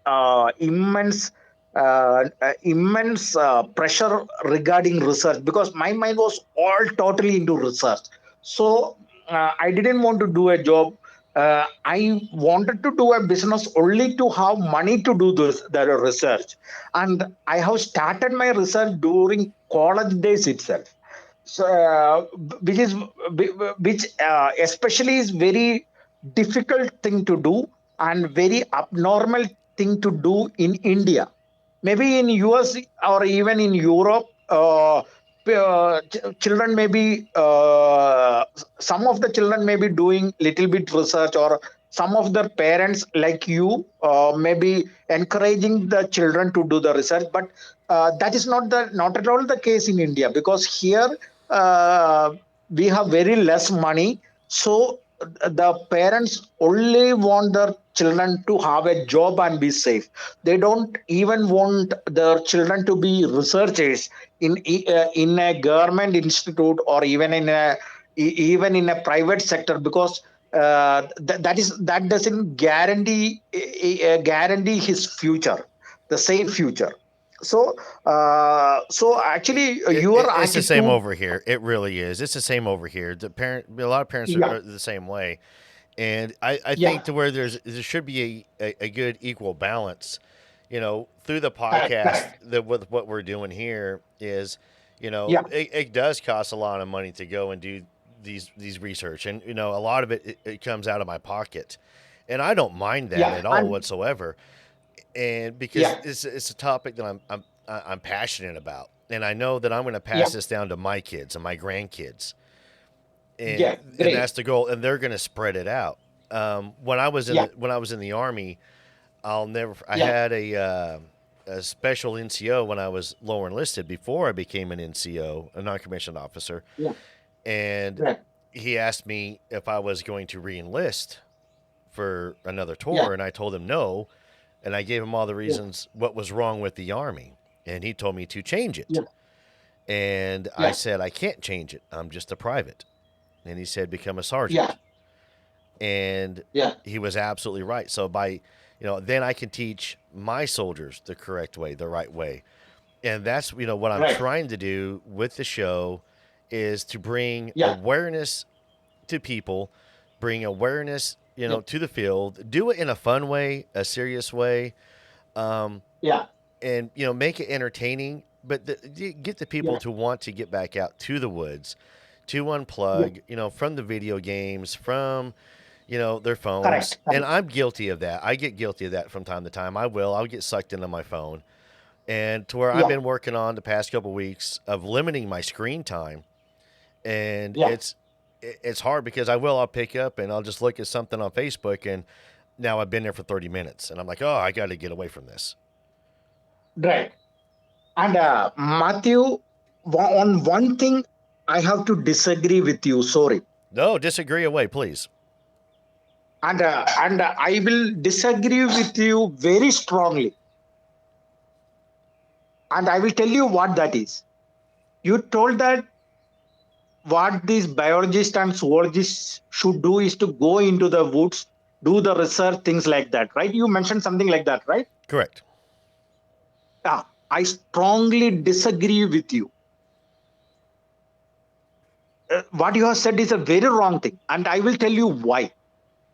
pressure regarding research, because my mind was all totally into research. So I didn't want to do a job. I wanted to do a business only to have money to do the research, and I have started my research during college days itself. So, which especially is very difficult thing to do, and very abnormal thing to do in India. Maybe in US or even in Europe, children may be some of the children may be doing little bit research, or some of the parents like you may be encouraging the children to do the research. But that is not at all the case in India, because here uh, we have very less money. So the parents only want their children to have a job and be safe. They don't even want their children to be researchers in a government institute, or even in a private sector, because that doesn't guarantee his future, the safe future. So actually your it's the same attitude. over here. It really is. It's the same over here. A lot of parents Yeah, are the same way. And I think yeah, to where there should be a good equal balance, through the correct, podcast. correct. That with what we're doing here is, Yeah, it does cost a lot of money to go and do these research, and a lot of it comes out of my pocket, and I don't mind that yeah, at all and whatsoever. And because yeah, it's a topic that I'm passionate about, and I know that I'm going to yeah, pass this down to my kids and my grandkids, and yeah, and great. that's the goal, and they're going to spread it out. When I was in Yeah, the army, I yeah, had a special NCO when I was lower enlisted, before I became an NCO, a non-commissioned officer, yeah, and great. he asked me if I was going to re-enlist for another Yeah, tour, and I told him no, and I gave him all the yeah, reasons what was wrong with the army, and he told me to change it, yeah, and I yeah, said I can't change it. I'm just a private, and he said become a yeah, sergeant, and yeah, he was absolutely right. So then I can teach my soldiers the correct way, the right way, and that's what I'm right. trying to do with the show, is to bring Yeah, awareness to people, bring awareness to the field. Do it in a fun way, a serious way, and make it entertaining. But get the people to want to get back out to the woods, to unplug, from the video games, from their phones. Correct. And I'm guilty of that. I get guilty of that from time to time. I'll get sucked into my phone, and to where I've been working on the past couple of weeks of limiting my screen time. And it's hard because I'll pick up and I'll just look at something on Facebook, and now I've been there for 30 minutes and I'm like, oh, I got to get away from this. Right. And Matthew, on one thing, I have to disagree with you. Sorry. No, disagree away, please. And I will disagree with you very strongly. And I will tell you what that is. You told that what these biologists and zoologists should do is to go into the woods, do the research, things like that, right? You mentioned something like that, right? Correct. Yeah, I strongly disagree with you. What you have said is a very wrong thing, and I will tell you why.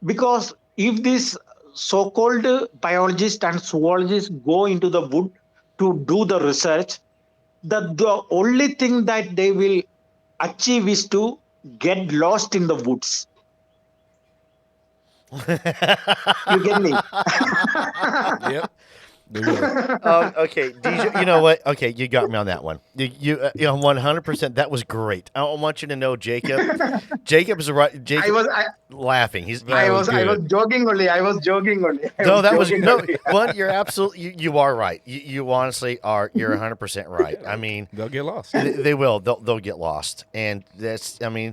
Because if these so-called biologists and zoologists go into the wood to do the research, the only thing that they will achieve is to get lost in the woods. You get me? Yep. Okay, DJ, you know what? Okay, you got me on that one. You 100%. That was great. I want you to know, Jacob. Jacob is right. Jacob laughing. I was joking only. One, you're absolutely. You are right. You honestly are. You're 100% right. I mean, they'll get lost. They will. They'll get lost, and that's. I mean,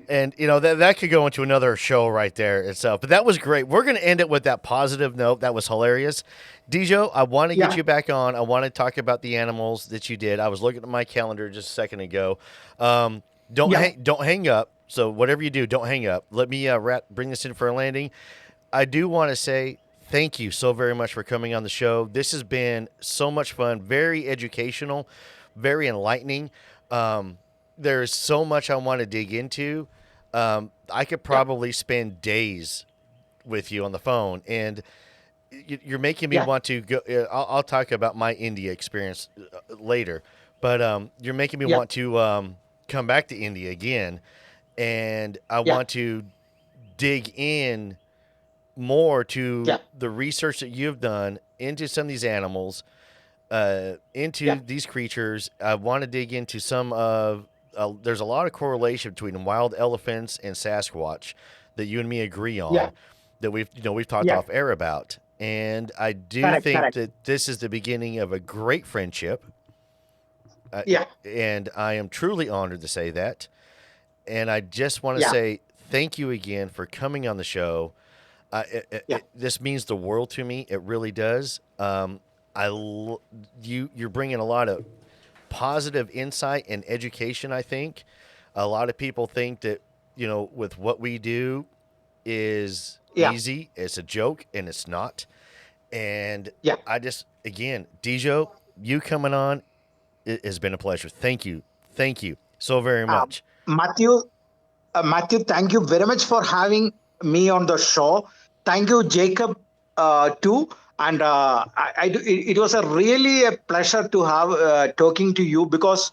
and that could go into another show right there itself. But that was great. We're gonna end it with that positive note. That was hilarious. Dijo, I want to get you back on. I want to talk about the animals that you did. I was looking at my calendar just a second ago. Don't hang up. So whatever you do, don't hang up. Let me bring this in for a landing. I do want to say thank you so very much for coming on the show. This has been so much fun, very educational, very enlightening. There's so much I want to dig into. I could probably spend days with you on the phone, and you're making me want to go. I'll talk about my India experience later, but you're making me want to come back to India again, and I want to dig in more to the research that you've done into some of these animals, into these creatures. I want to dig into some of. There's a lot of correlation between wild elephants and Sasquatch that you and me agree on. That we've talked off air about. And I do think that this is the beginning of a great friendship. And I am truly honored to say that. And I just want to say thank you again for coming on the show. This means the world to me. It really does. You're bringing a lot of positive insight and education, I think. A lot of people think that, with what we do is easy. It's a joke, and it's not. And I just, again, Dijo, you coming on, it has been a pleasure. Thank you so very much. Matthew, thank you very much for having me on the show. Thank you, Jacob, too. And it was really a pleasure to have talking to you, because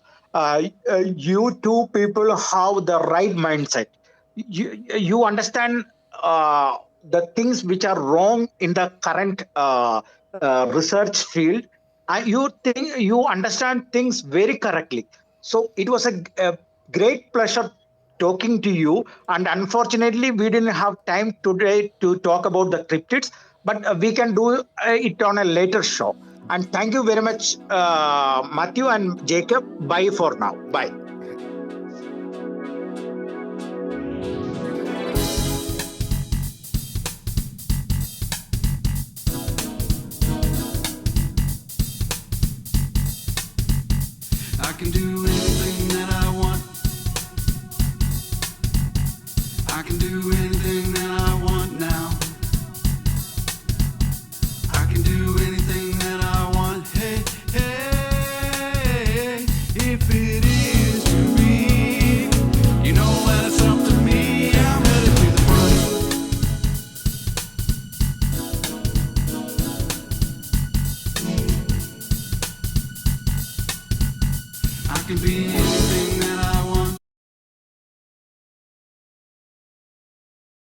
you two people have the right mindset. You understand the things which are wrong in the current research field, and you understand things very correctly. So it was a great pleasure talking to you. And unfortunately, we didn't have time today to talk about the cryptids, but we can do it on a later show. And thank you very much, Matthew and Jacob. Bye for now. Bye. I can do anything that I want. I can do anything that I want now. I can do anything that I want. Hey, hey, if it is to be, you know that it's up to me. I'm headed to the front. can be